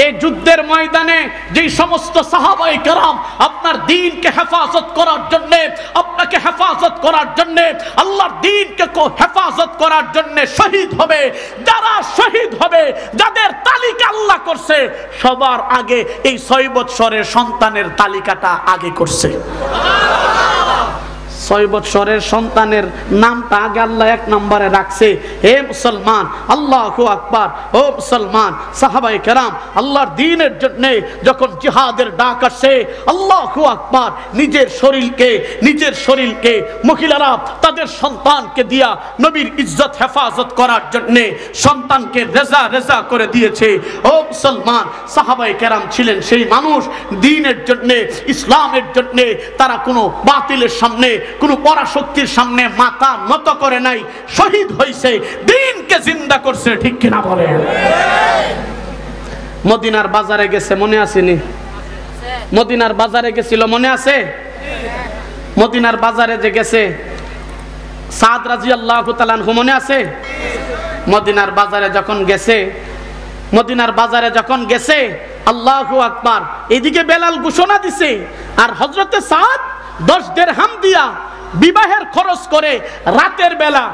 [SPEAKER 2] এই যুদ্ধের ময়দানে যে সমস্ত সাহাবায়ে কেরাম আপনার দ্বীনকে হেফাজত করার জন্য, আপনাকে হেফাজত করার জন্য, আল্লাহর দ্বীনকে হেফাজত করার জন্য শহীদ হবে, যারা শহীদ হবে, যাদের তালিকা আল্লাহ করছে, সবার আগে এই 6 বছরের সন্তানের তালিকাটা আগে করছে। 6 বছরের সন্তানের নামটা আগে আল্লাহ 1 নম্বরে রাখছে। হে মুসলমান, আল্লাহু আকবার, ও মুসলমান সাহাবায়ে কেরাম, আল্লাহর দ্বীনের জন্য যখন জিহাদের ডাক আসে, আল্লাহু আকবার, নিজের শরীরকে মহিলারা তাদের সন্তানকে দিয়া নবীর ইজ্জত হেফাজত করার জন্য সন্তানকে রেজা রেজা করে দিয়েছে। ও মুসলমান, সাহাবায়ে কেরাম ছিলেন সেই মানুষ, দ্বীনের জন্য, ইসলামের জন্য তারা কোনো বাতিলের সামনে কোনো পরাশক্তির সামনে মাথা নত করে নাই, শহীদ হয়েছে, দিনকে জিন্দা করছে, ঠিক কিনা বলেন? মদিনার বাজারে গেছে, মনে আসেনি? মদিনার বাজারে গেছিল, মনে আছে? মদিনার বাজারে যে গেছে সাদ রাদিয়াল্লাহু তাআলা আনহু, মনে আছে? মদিনার বাজারে যখন গেছে, মদিনার বাজারে যখন গেছে, আল্লাহু আকবার, এদিকে বেলাল ঘোষণা দিছে, আর হযরতে সাদ 10 দিরহাম দিয়া বিবাহের খরচ করে রাতের বেলা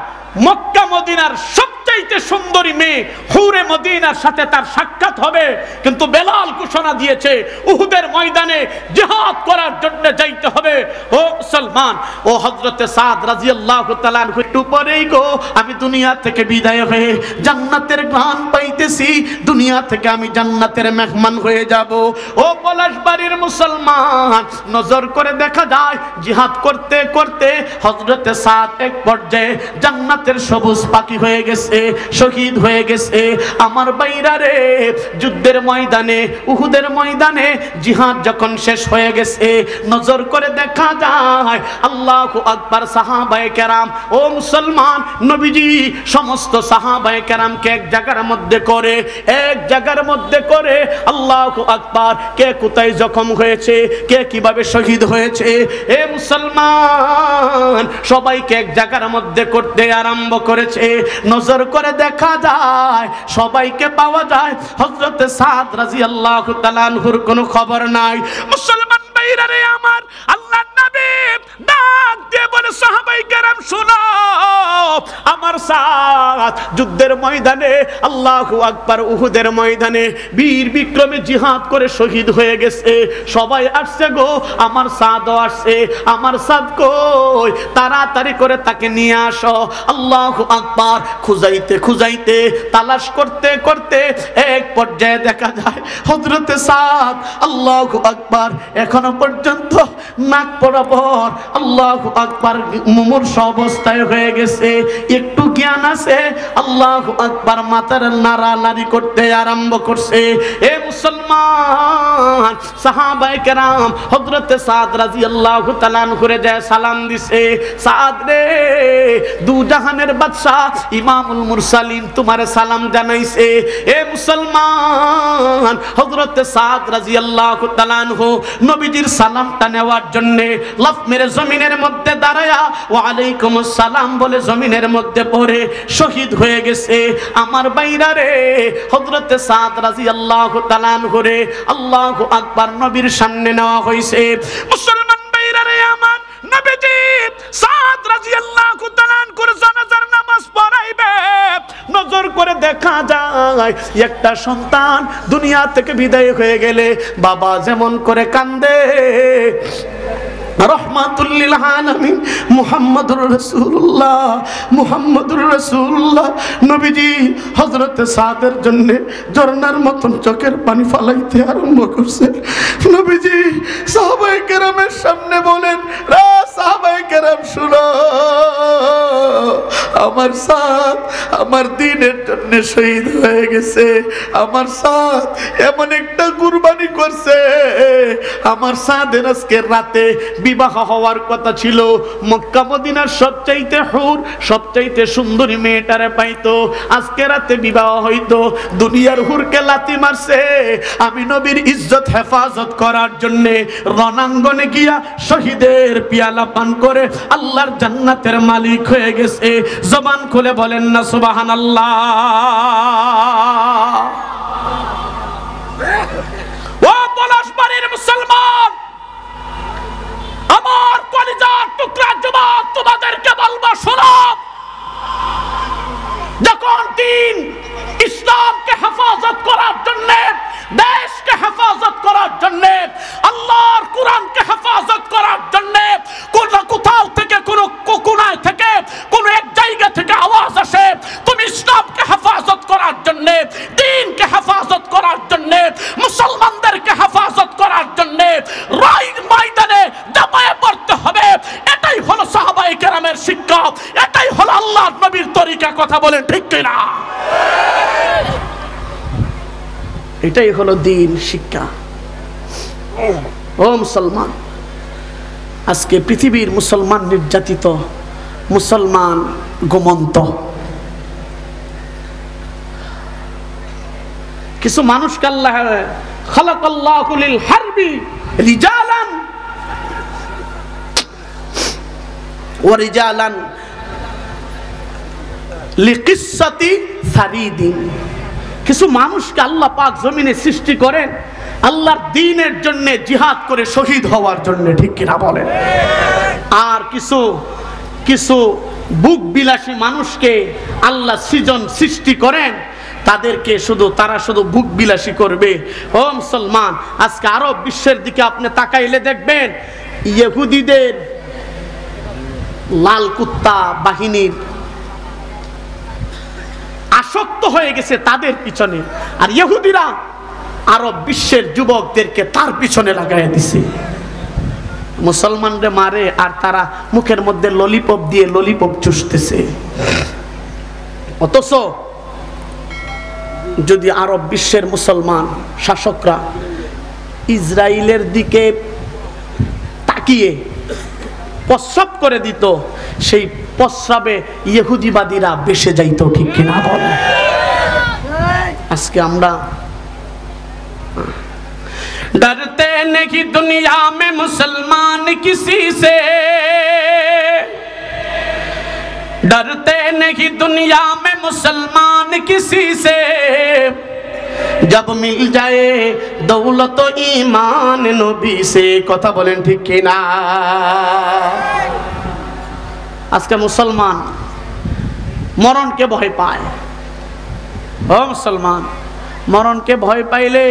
[SPEAKER 2] মক্কা মদিনার সবচাইতে সুন্দরী মেয়ে হুরে মদিনার সাথে তার সাক্ষাৎ হবে। কিন্তু বেলাল ঘোষণা দিয়েছে উহুদের ময়দানে জিহাদ করার জন্য যাইতে হবে। ও মুসলমান, ও হযরতে সাদ রাদিয়াল্লাহু তাআলা আনহু, একটু পরেই গো আমি দুনিয়া থেকে বিদায় হয়ে জান্নাতের ঘ্রাণ পাইতেছি, দুনিয়া থেকে আমি জান্নাতের মেহমান হয়ে যাব। ও পলাশবাড়ির মুসলমান, নজর করে দেখা যায় জিহাদ করতে করতে হযরতে সাদ এক পর্যায়ে জান্নাতের সবুজ পাখি হয়ে গেছে, শহীদ হয়ে গেছে। আমার বাইরা রে, যুদ্ধের ময়দানে, উহুদের ময়দানে জিহাদ যখন শেষ হয়ে গেছে, নজর করে দেখা যায় আল্লাহু আকবার, সাহাবায়ে কেরাম, ও মুসলমান, নবীজি সমস্ত সাহাবায়ে কেরামকে এক জায়গার মধ্যে করে, এক জায়গার মধ্যে করে, আল্লাহু আকবার, কে কোথায় জখম হয়েছে, কে কিভাবে শহীদ হয়েছে, এ মুসলমান, সবাইকে এক জায়গার মধ্যে করতে আরম্ভ করেছে। নজর করে দেখা যায় সবাইকে পাওয়া যায়, হযরতে সাদ রাদিয়াল্লাহু তাআলা আনহুর কোনো খবর নাই। মুসলমান ভাইরা রে আমার, আল্লাহর নবী ডাক দিয়ে বলে, সাহাবায়ে কেরাম শুনো, আমার সাদ যুদ্ধের ময়দানে, আল্লাহু আকবার, উহুদের ময়দানে বীর বিক্রমে জিহাদ করে শহীদ হয়ে গেছে। সবাই আসছে গো, আমার সাদও আসছে, আমার সাদ কই, তাড়াতাড়ি করে তাকে নিয়ে আসো। আল্লাহু আকবার, খুঁজাইতে খুঁজাইতে, তালাশ করতে করতে এক পর্যায়ে দেখা যায় হযরতে সাদ, আল্লাহু আকবার, এখনো পর্যন্ত নাক বরাবর, আল্লাহু আকবার, মুমূর্ষ অবস্থায় হয়ে গেছে, একটু জ্ঞান আছে, আল্লাহু আকবার, মাথার নাড়ানাড়ি করতে আরম্ভ করছে। এ মুসলমান, সাহাবায়ে কেরাম হযরতে সাদ রাদিয়াল্লাহু তাআলা আনহুরে যায় সালাম দিছে, সাদ রে, দু জাহানের বাদশা ইমামুল মুরসালিন তোমারে সালাম জানাইছে। এ মুসলমান, হযরতে সাদ রাদিয়াল্লাহু তাআলা আনহু নবীজির সালামটা নেওয়ার জন্য লাফ মেরে জমিনের মধ্যে দাঁড়ায়া ওয়া আলাইকুমুস সালাম বলে জমিনের মধ্যে পড়ে শহীদ হয়ে গেছে। আমার বাইরা রে, হযরতে সাদ রাদিয়াল্লাহু তাআলা আনহু রে, আল্লাহু আকবার, নবীর সামনে নেওয়া হয়েছে। মুসলমান বাইরা রে আমার, নবীজি সাদ রাদিয়াল্লাহু তাআলা আনহুর জানাজার নামাজ পড়াইবে। নজর করে দেখা যায় একটা সন্তান দুনিয়া থেকে বিদায় হয়ে গেলে বাবা যেমন করে কান্দে, রহমাতুল লিল আলামিন মুহাম্মদুর রাসূলুল্লাহ, মুহাম্মদুর রাসূলুল্লাহ নবীজি হযরতে সাদের জন্য ঝর্ণার মতন চোখের পানি ফালাইতে আরম্ভ করছেন। নবীজি সাহাবায়ে কেরামের সামনে বলেন, রে সাহাবায়ে কেরাম শুনো, আমার সাদ আমার দ্বীনের জন্য শহীদ হয়ে গেছে। আমার সাদ এমন একটা কুরবানি করছে, আমার সাদের আজকে রাতে বিবাহ হওয়ার কথা ছিল, মক্কা মদিনার সবচাইতে হুর, সবচাইতে সুন্দরী মেয়েটারে পাইতো, আজকে রাতে বিবাহ হইতো। দুনিয়ার হুরকে লাথি মারছে, আমি নবীর ইজ্জত হেফাজত করার জন্য রণাঙ্গনে গিয়া শহীদের পিয়ালা পান করে আল্লাহর জান্নাতের মালিক হয়ে গেছে। জবান খুলে বলেন না সুবহানাল্লাহ। ও পলাশবাড়ির মুসলমান, আমার কলিজার টুকরা যুবক, তোমাদেরকে বলবো শোনো, যখন দিন ইসলামকে হেফাজত করার জন্য, দেশকে হেফাজত করার জন্য, আল্লাহর কোরআনকে হেফাজত করার জন্য কোথাও থেকে, কোন কোনায় থেকে, কোন এক জায়গা থেকে আওয়াজ আসে, তুমি ইসলামকে হেফাজত করার জন্য, দ্বীনকে হেফাজত করার জন্য, মুসলমানদেরকে হেফাজত করার জন্য রাইন ময়দানে জামায়ে পড়তে হবে। এটাই হলো সাহাবায়ে কেরামের শিক্ষা, এটাই হলো আল্লাহর নবীর তরিকা। কথা বলেন ঠিক কিনা? এটাই হলো দ্বীন, শিক্ষা। ও মুসলমান, আজকে পৃথিবীর মুসলমান নির্যাতিত, মুসলমান ঘুমন্ত। কিছু মানুষকে আল্লাহ খালাকাল্লাহু লিল হারবি রিজালান ওয়া রিজালান লিকিসসাতি সারিদিন। কিছু মানুষকে আল্লাহ পাক জমিনে সৃষ্টি করেন আল্লাহর দ্বীনের জন্য জিহাদ করে শহীদ হওয়ার জন্য, ঠিক কিনা বলেন? আর কিছু কিছু বুক বিলাসী মানুষকে আল্লাহ সৃষ্টি করেন তাদেরকে তারা শুধু বুক বিলাসী করবে। ও মুসলমান, আজকে আরব বিশ্বের দিকে আপনি তাকাইলে দেখবেন ইহুদিদের লাল কুত্তা বাহিনীর আসক্ত হয়ে গেছে তাদের পিছনে, আর ইহুদিরা আরব বিশ্বের যুবকদেরকে তার পিছনে লাগাই দিছে। মুসলমানরে মারে আর তারা মুখের মধ্যে ললিপপ দিয়ে ললিপপ চুষতেছে। অথচ যদি আরব বিশ্বের মুসলমান শাসকরা ইসরায়েলের দিকে তাকিয়ে প্রস্রাব করে দিত, সেই প্রস্রাবে ইহুদিবাদীরা বেসে যাইত, ঠিক কিনা বলে? আজকে আমরা डरते नहीं दुनिया में मुसलमान किसी से, डरते नहीं दुनिया में मुसलमान किसी से, जब मिल जाए दौलत ईमान नबी से। কথা বলেন ঠিক কি না? আজকে মুসলমান মরণকে ভয় পায়। ও মুসলমান, মরণকে ভয় পাইলে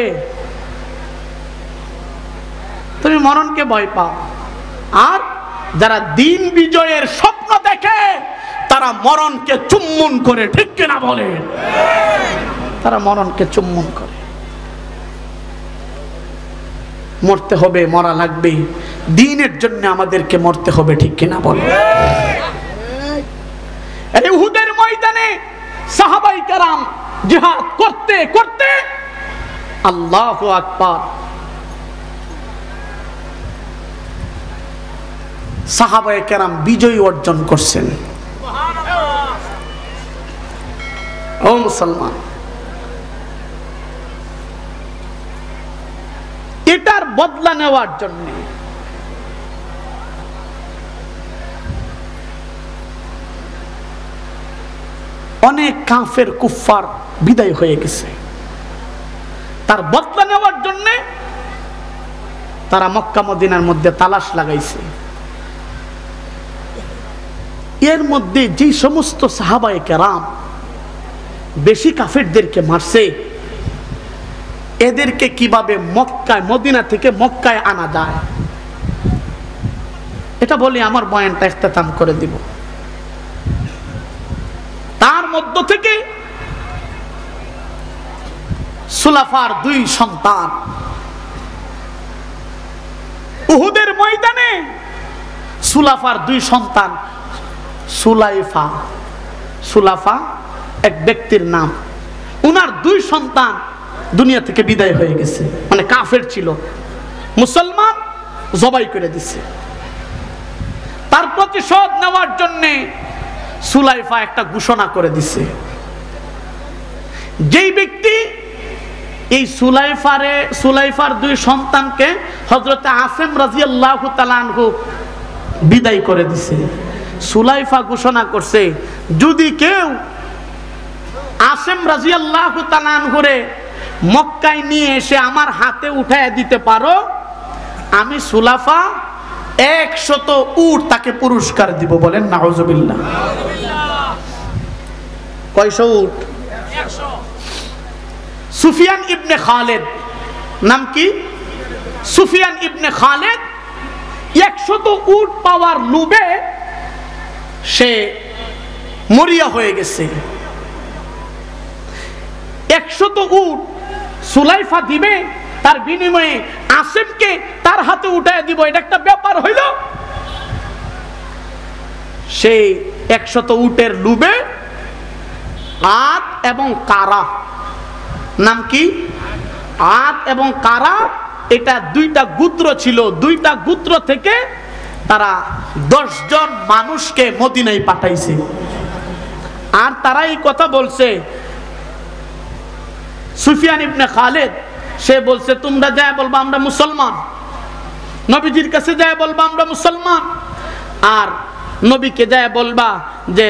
[SPEAKER 2] তুমি মরণকে ভয় পাও, আর যারা দিন বিজয়ের স্বপ্ন দেখে তারা মরণকে চুম্বন করে, ঠিক কিনা বলে? তারা মরণকে চুম্বন করে। মরতে হবে, মরা লাগবে, দ্বীনের জন্য আমাদেরকে মরতে হবে, ঠিক কিনা বলে? এই উহুদের ময়দানে সাহাবায়ে কেরাম জিহাদ করতে করতে আল্লাহু আকবার, সাহাবায়ে কেরাম বিজয় অর্জন করছেন। ও মুসলমান, এটার বদলা নেওয়ার জন্য অনেক কাফের কুফফার বিদায় হয়ে গেছে। তার বদলা নেওয়ার জন্য তারা মক্কা মদিনার মধ্যে তালাশ লাগাইছে। এর মধ্যে যে সমস্ত সাহাবায়ে কেরাম বেশি কাফেরদেরকে মারছে, এদেরকে কিভাবে মক্কায়, মদিনা থেকে মক্কায় আনা যায়, এটা বলে আমার বয়ানটা ইখতিতাম করে দিব। তার মধ্য থেকে সুলাফার দুই সন্তান উহুদের ময়দানে, সুলাফার দুই সন্তান সুলাইফা, সুলাফা এক ব্যক্তির নাম, উনার দুই সন্তান দুনিয়া থেকে বিদায় হয়ে গেছে, মানে কাফের ছিল, মুসলমান জবাই করে দিছে। তার প্রতিশোধ নেওয়ার জন্য সুলাইফা একটা ঘোষণা করে দিছে। যেই ব্যক্তি এই সুলাইফার দুই সন্তানকে হযরতে আসিম রাদিয়াল্লাহু তাআলা আনহু বিদায় করে দিছে। সুলাইফা ঘোষণা করছে, যদি কেউ আসিম রাদিয়াল্লাহু তাআলা আনহুরে মক্কায় নিয়ে এসে আমার হাতে উঠায় দিতে পারো, আমি সুলাফা 100 উট তাকে পুরস্কার দিব। বলেন নাউজুবিল্লাহ। কয়শো উট? 100। সুফিয়ান ইবনে খালেদ, নাম কি? সুফিয়ান ইবনে খালেদ 100 উট পাওয়ার লোভে সে মরিয়া হয়ে গেছে। 100 উট সুলাইফা দিবে, তার বিনিময়ে আসিমকে তার হাতে উঠায় দিব, এটা একটা ব্যাপার হইল। সেই 100 উটের লোভে আদ এবং কারা, নাম কি? আদ এবং কারা, এটা দুইটা গোত্র ছিল। দুইটা গোত্র থেকে তারা 10 জন মানুষকে মদিনায় পাঠাইছে। আর তারা এই কথা বলছে, সুফিয়ান ইবনে খালেদ সে বলছে তোমরা যায় বলবা আমরা মুসলমান, নবীজির কাছে যায় বলবা আমরা মুসলমান, আর নবীকে যায় বলবা যে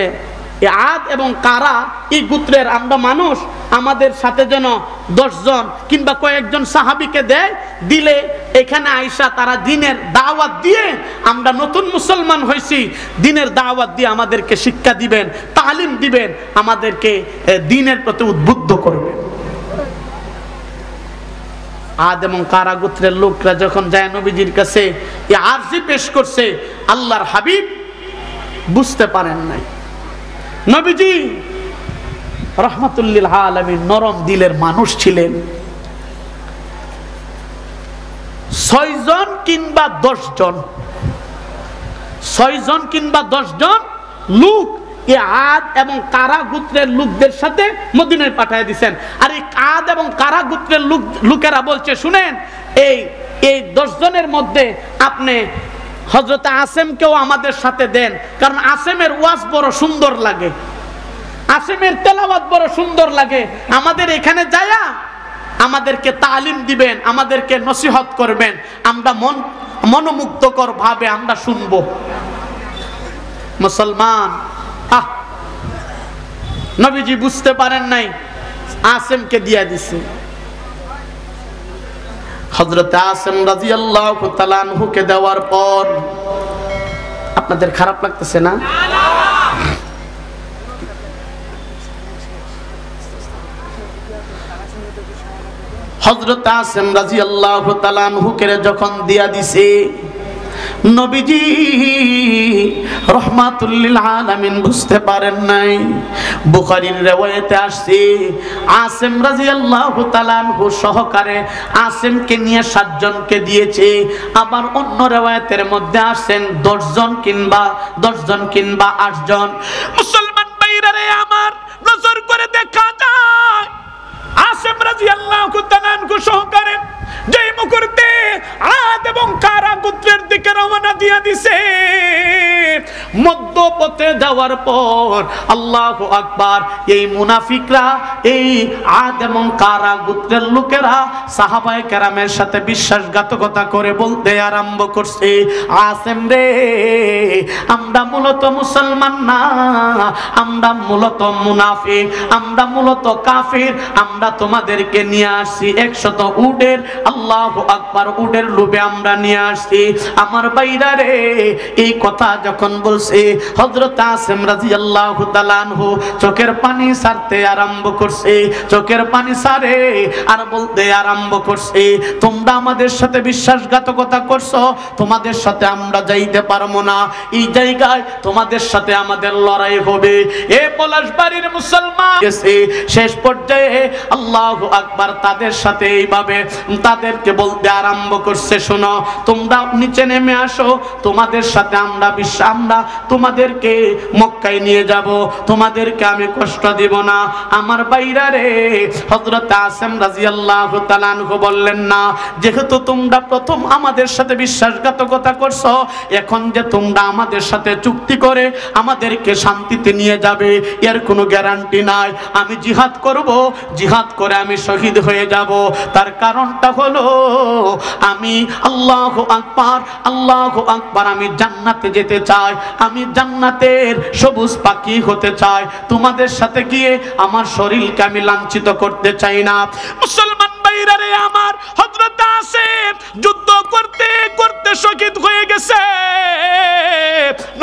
[SPEAKER 2] আদ এবং কারা এই গোত্রের আমরা মানুষ, আমাদের সাথে যেন 10 জন কিংবা কয়েকজন সাহাবীকে দেয়, দিলে এখানে আইসা তারা দ্বীনের দাওয়াত দিয়ে, আমরা নতুন মুসলমান হয়েছি, দ্বীনের দাওয়াত দিয়ে আমাদেরকে শিক্ষা দিবেন, তালিম দিবেন, আমাদেরকে দ্বীনের প্রতি উদ্বুদ্ধ করবেন। আদ এবং কারা গোত্রের লোকরা যখন যায় নবীজির কাছে এই আরজি পেশ করছে, আল্লাহর হাবিব বুঝতে পারেন নাই। নবীজি রাহমাতুল আলামিন নরম দিলের মানুষ ছিলেন। 6 জন কিংবা 10 জন, 6 জন কিংবা 10 জন লোক এই আদ এবং কারা গোত্রের লোকদের সাথে মদিনায় পাঠিয়ে দিয়েছেন। আর এই আদ এবং কারা গোত্রের লোকেরা বলছে শুনেন, এই 10 জনের মধ্যে আপনি হযরত আসেমকেও আমাদের সাথে দেন, কারণ আসেমের ওয়াজ বড় সুন্দর লাগে, আসেমের তেলাওয়াত বড় সুন্দর লাগে, আমাদের এখানে যায়া আমাদেরকে তালিম দিবেন, আমাদেরকে নসিহত করবেন, আমরা মনোমুগ্ধকর ভাবে আমরা শুনবো। মুসলমান নবীজি বুঝতে পারেন নাই, আসেমকে দিয়া দিছে। হযরত আসেম রাদিয়াল্লাহু তাআলা আনহুকে দেওয়ার পর আপনাদের খারাপ লাগতেছে না? হযরত আসেম রাদিয়াল্লাহু তাআলা আনহুকে যখন দিয়া দিছে, নবীজি রাহমাতুল লিল আলামিন বুঝতে পারেন নাই। বুখারীর riwayate আসছে আসেম রাদিয়াল্লাহু তাআলা আনহু সহকারে আসেমকে নিয়ে 7 জনকে দিয়েছে। আবার অন্য riwayateর মধ্যে আসেন 10 জন কিংবা 8 জন। মুসলমান ভাইরা রে আমার, নজর করে দেখা যায় আসেম রাদিয়াল্লাহু তাআলা আনহু সহকারে যেই মুহূর্তে আদ এবং কারা গোত্রের দিকে রওনা দিয়ে দিছে, মধ্যপথে যাওয়ার পর আল্লাহু আকবার, এই মুনাফিকরা, এই আদ এবং কারা গোত্রের লোকেরা সাহাবায়ে কেরামের সাথে বিশ্বাসঘাতকতা করে বলতে আরম্ভ করছে, আসেম রে, আমরা মূলত মুসলমান না, আমরা মূলত মুনাফিক, আমরা মূলত কাফির, আমরা তোমাদেরকে নিয়ে আসছি 100 উটের, আল্লাহু আকবার, উটের লোভে আমরা নিয়ে আসছি। আমার ভাইরা রে, এই কথা যখন বলছে হযরত আসেম রাদিয়াল্লাহু তাআলা আনহু চোখের পানি ছাড়তে আরম্ভ করছে, চোখের পানি ছাড়ে আর বলতে আরম্ভ করছে, তোমরা আমাদের সাথে বিশ্বাসঘাতকতা করছো, তোমাদের সাথে আমরা যাইতে পারবো না, এই জায়গায় তোমাদের সাথে আমাদের লড়াই হবে। এ পলাশবাড়ির মুসলমান শেষ পর্যায়ে আল্লাহু আকবার তাদের সাথে এইভাবে তাদেরকে বলতে আরম্ভ করছে, শোনো তোমরা নিচে নেমে আসো, তোমাদের সাথে আমরা তোমাদেরকে মক্কায় নিয়ে যাব, তোমাদেরকে আমি কষ্ট দিব না। আমার ভাইরা রে, হযরত আসেম রাদিয়াল্লাহু তাআলা আনহু বললেন না, যেহেতু তোমরা প্রথম আমাদের সাথে বিশ্বাসঘাতকতা করছো, এখন যে তোমরা আমাদের সাথে চুক্তি করে আমাদেরকে শান্তিতে নিয়ে যাবে, এর কোনো গ্যারান্টি নাই। আমি জিহাদ করব, জিহাদ করে আমি শহীদ হয়ে যাব, তার কারণটা হলো আমি আল্লাহু আকবার, আল্লাহু আকবার, আমি জান্নাতে যেতে চাই, আমি জান্নাতের সবুজ পাখি হতে চাই, তোমাদের সাথে গিয়ে আমার শরীরকে আমি লাঞ্ছিত করতে চাই না। মুসলমান ভাইরা রে আমার, হযরত আসেম যুদ্ধ করতে করতে শহীদ হয়ে গেছে।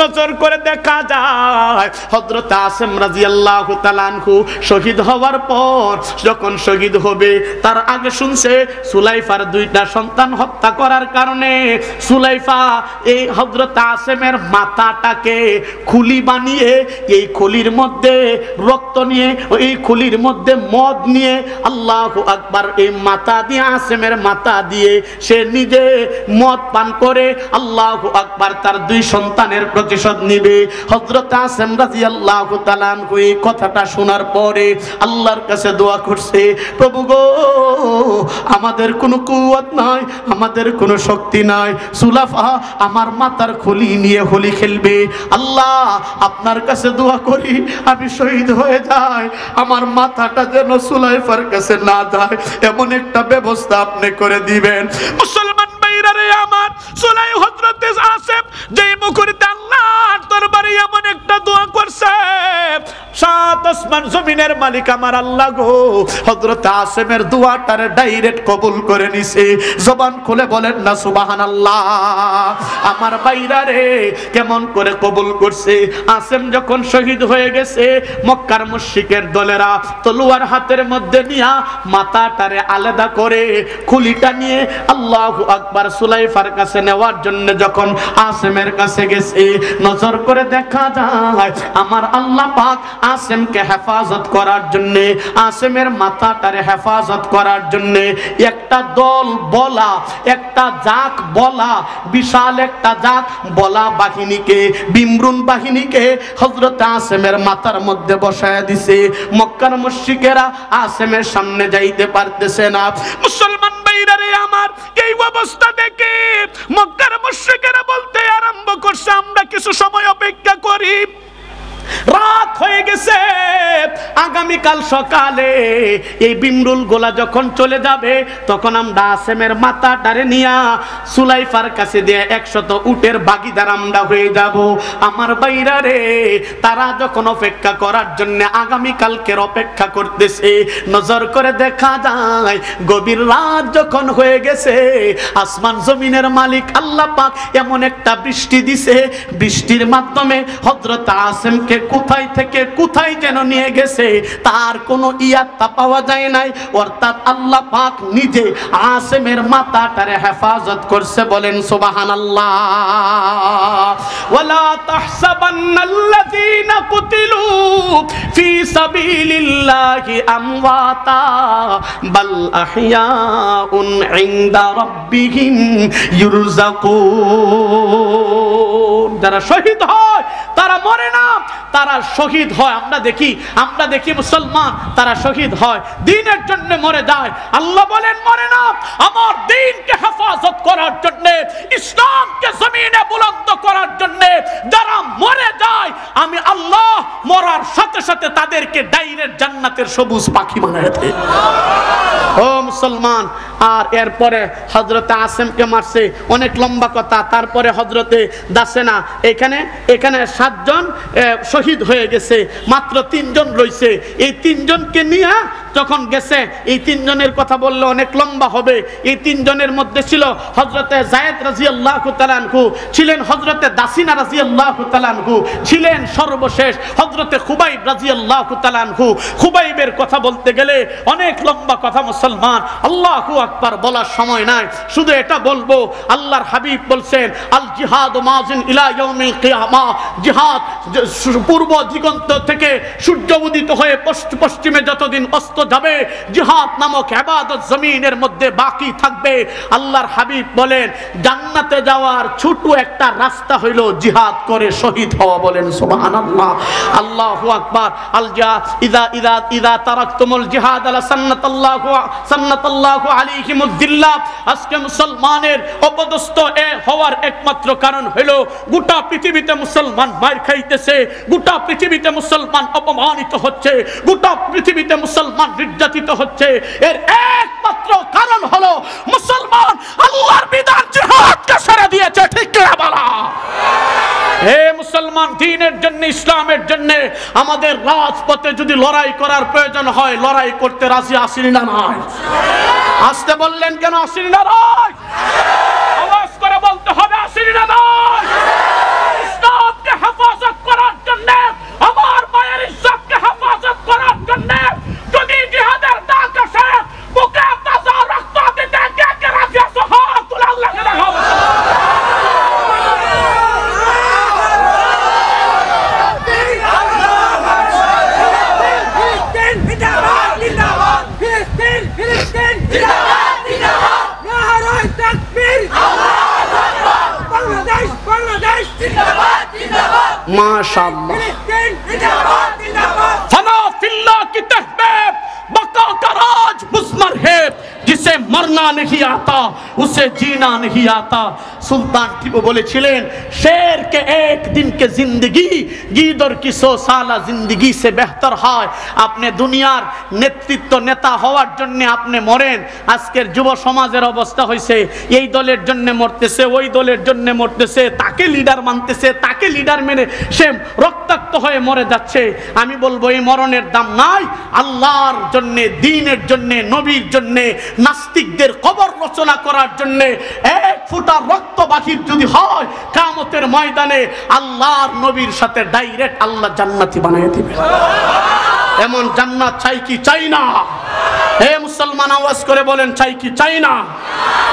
[SPEAKER 2] নজর করে দেখা যায় হযরত আসেম রাদিয়াল্লাহু তাআলা আনহু শহীদ হওয়ার পর যখন শহীদ হবে, তার আগে শুনছে সুলাইফার 2টা সন্তান হত্যা করার কারণে সুলাইফা এই হযরত আসেমের মাথাটাকে খুলি বানিয়ে এই খুলির মধ্যে রক্ত নিয়ে, এই খুলির মধ্যে মদ নিয়ে, আল্লাহু আকবার, এই মাথা দিয়ে, আসেমের মাথা দিয়ে সে নিজে মদ পান করে, আল্লাহু আকবার, তার 2 সন্তানের প্রতি প্রতিশোধ নিবে। হযরত আসিম রাদিয়াল্লাহু তাআলা আনহু এই কথাটা শোনার পরে আল্লাহর কাছে দোয়া করছে, প্রভু গো, আমাদের কোনো কুওয়াত নাই, আমাদের কোনো শক্তি নাই, সুলাফা আমার মাথার খুলি নিয়ে হোলি খেলবে। আল্লাহ আপনার কাছে দোয়া করি আমি শহীদ হয়ে যাই, আমার মাথাটা যেন সুলাইফার কাছে না যায়, এমন একটা ব্যবস্থা আপনি করে দিবেন। মুসলমান ভাইরা রে আমার, সুলাই হযরত আসিম যেই মুখরিতে আল্লাহর দরবারে এমন একটা দোয়া করছে, সাত আসমান জমিনের মালিক আমার আল্লাহ গো হযরত আসিমের দোয়াটারে ডাইরেক্ট কবুল করে নিছে। জবান খুলে বলেন না সুবহানাল্লাহ। আমার ভাইরা রে কেমন করে কবুল করছে। আসিম যখন শহীদ হয়ে গেছে, মক্কার মুশরিকের দলেরা তলোয়ার হাতের মধ্যে নিয়া মাথাটারে আলাদা করে খুলিটা নিয়ে আল্লাহু আকবার সুলাইফার কাছে নেওয়ার জন্য যখন আসিমের কাছে গেছে, নজর করে দেখা যায় আমার আল্লাহ পাক আসিমকে হেফাজত করার জন্য, আসিমের মাথাটারে হেফাজত করার জন্য একটা দল বলা, একটা জাক বলা, বিশাল একটা জাক বলা বাহিনীকে, বিমরুন বাহিনীকে হযরত আসিমের মাথার মধ্যে বসায় দিছে। মক্কার মুশরিকেরা আসিমের সামনে যাইতে পারতেছে না। মুসলমান ভাইরা রে আমার, এই অবস্থা দেখে মক্কার মুশরিকেরা বলতে আরম্ভ করছে, আমরা কিছু সময় অপেক্ষা করি, রাত হয়ে গেছে, আগামীকাল সকালে এই বিমরুল গোলা যখন চলে যাবে তখন আমরা আসিমের মাথাটারে নিয়া সুলাইফার কাছে দিয়ে 100 উটের ভাগীদার আমরা হয়ে যাব। আমার ভাইরা রে, তারা যখন অপেক্ষা করার জন্য আগামীকালকের অপেক্ষা করতেছে, নজর করে দেখা যায় গভীর রাত যখন হয়ে গেছে, আসমান জমিনের মালিক আল্লাহ পাক এমন একটা বৃষ্টি দিছে, বৃষ্টির মাধ্যমে হযরত আসিমকে কোথায় থেকে কোথায় যেন নিয়ে গেছে, তার কোনো ইয়াত্তা পাওয়া যায় নাই। অর্থাৎ আল্লাহ পাক নিজে আসিমের মাথাটারে হেফাজত করছে। বলেন সুবহানাল্লাহ। ওয়ালা তাহসাবান্নাল্লাযীনা কুতিলু ফি সাবিলিল্লাহি আমওয়াতা বাল আহইয়াউন ইনদা রাব্বিহিম ইউরযাকুন। যারা শহীদ হয় তারা মরে না, তারা শহীদ হয়। আমরা দেখি মুসলমান তারা শহীদ হয়, দ্বীনের জন্য মরে যায়। আল্লাহ বলেন মরে না, আমার দ্বীনকে হেফাজত করার জন্য, ইসলামকে জমিনে বুলন্দ করার জন্য যারা মরে যায়, আমি আল্লাহ মরার সাথে সাথে তাদেরকে ডাইরেক্ট জান্নাতের সবুজ পাখি বানায় দেই। ও মুসলমান, আর এরপরে হযরতে আসিমকে মারছে, অনেক লম্বা কথা। তারপরে হযরতে দাসেনা, এখানে 7 জন শহীদ হয়ে গেছে, মাত্র 3 জন রয়েছে। এই 3 জনকে নিয়ে যখন গেছে, এই 3 জনের কথা বললে অনেক লম্বা হবে। এই 3 জনের মধ্যে ছিল হযরতে যায়েদ রাদিয়াল্লাহু তাআলা আনহু, ছিলেন হযরতে দাসিনা রাদিয়াল্লাহু তাআলা আনহু, ছিলেন সর্বশেষ হযরতে খুবাইব রাদিয়াল্লাহু তাআলা আনহু। খুবাইবের কথা বলতে গেলে অনেক লম্বা কথা মুসলমান, আল্লাহু আকবার বলার সময় নাই। শুধু এটা বলবো, আল্লাহর হাবিব বলছেন আল জিহাদ মাজিন ইলা ইয়াউমিল কিয়ামা, জিহাদ পূর্ব দিগন্ত থেকে সূর্য উদিত হয়ে পশ্চিমে যতদিন অস্ত যাবে, জিহাদ নামক ইবাদত জমিনের মধ্যে বাকি থাকবে। আল্লাহর হাবিব বলেন জান্নাতে যাওয়ার ছোট একটা রাস্তা হইল জিহাদ করে শহীদ হওয়া। বলেন সুবহানাল্লাহ, আল্লাহু আকবার। আল জিহাদ ইদা তারাকতুমুল জিহাদ আলা সান্নাতাল্লাহু আলাইহিমুদ দিল্লাহ। আজকে মুসলমানের অপদস্থ হওয়ার একমাত্র কারণ হলো গোটা পৃথিবীতে মুসলমান মার খাইতেছে, গোটা পৃথিবীতে মুসলমান অপমানিত হচ্ছে, গোটা পৃথিবীতে মুসলমান নির্যাতিত হচ্ছে। এর একমাত্র কারণ হলো মুসলমান আল্লাহর বিধান জিহাদকে ছেড়ে দিয়েছে। ঠিক কিনা বলা? হে মুসলমান, দ্বীনের জন্য, ইসলামের জন্য আমাদের রাজপথে যদি লড়াই করার প্রয়োজন হয়, লড়াই করতে রাজি আছেন না নাই? আসতে বললেন কেন? আছেন না নাই? আওয়াজ করে বলতে হবে আছেন না নাই? ইসলামকে হেফাজত করার জন্য, আমার মায়ের ইজ্জতকে হেফাজত করার জন্য যদি জিহাদের ডাক আসে, বুকে তাজা রক্ত দিতে কে কে রাজি আছো? হাত তুলে আল্লাহকে দেখাও। माशाअल्लाह। फना फिल्लाह की तहबीब बका का राज मुस्मर है, जिसे मरना नहीं आता उसे जीना नहीं आता। सुल्तान टीपू বলেছিলেন शेर के एक दिन के जिंदगी गीदड़ की 100 साला जिंदगी से बेहतर হয়। আপনি দুনিয়ার নেতৃত্ব নেতা হওয়ার জন্য আপনি মরেন। আজকের যুব সমাজের অবস্থা হয়েছে এই দলের জন্য মরতেছে, ওই দলের জন্য মরতেছে, তাকে লিডার মানতেছে, তাকে লিডার মেনে সে রক্তাক্ত হয়ে মরে যাচ্ছে। আমি বলবো এই মরণের দাম নাই। আল্লাহর জন্য, দ্বীনের জন্য, নবীর জন্য, নাস্তিকদের কবর রচনা করার জন্য এক ফোঁটা রক্ত বাহির যদি হয় কিয়ামতের ময়দানে আল্লাহর নবীর সাথে ডাইরেক্ট আল্লাহ জান্নাতি বানিয়ে দিবেন। এমন জান্নাত চাই কি চাই না? হে মুসলমান আওয়াজ করে বলেন চাই কি চাই না?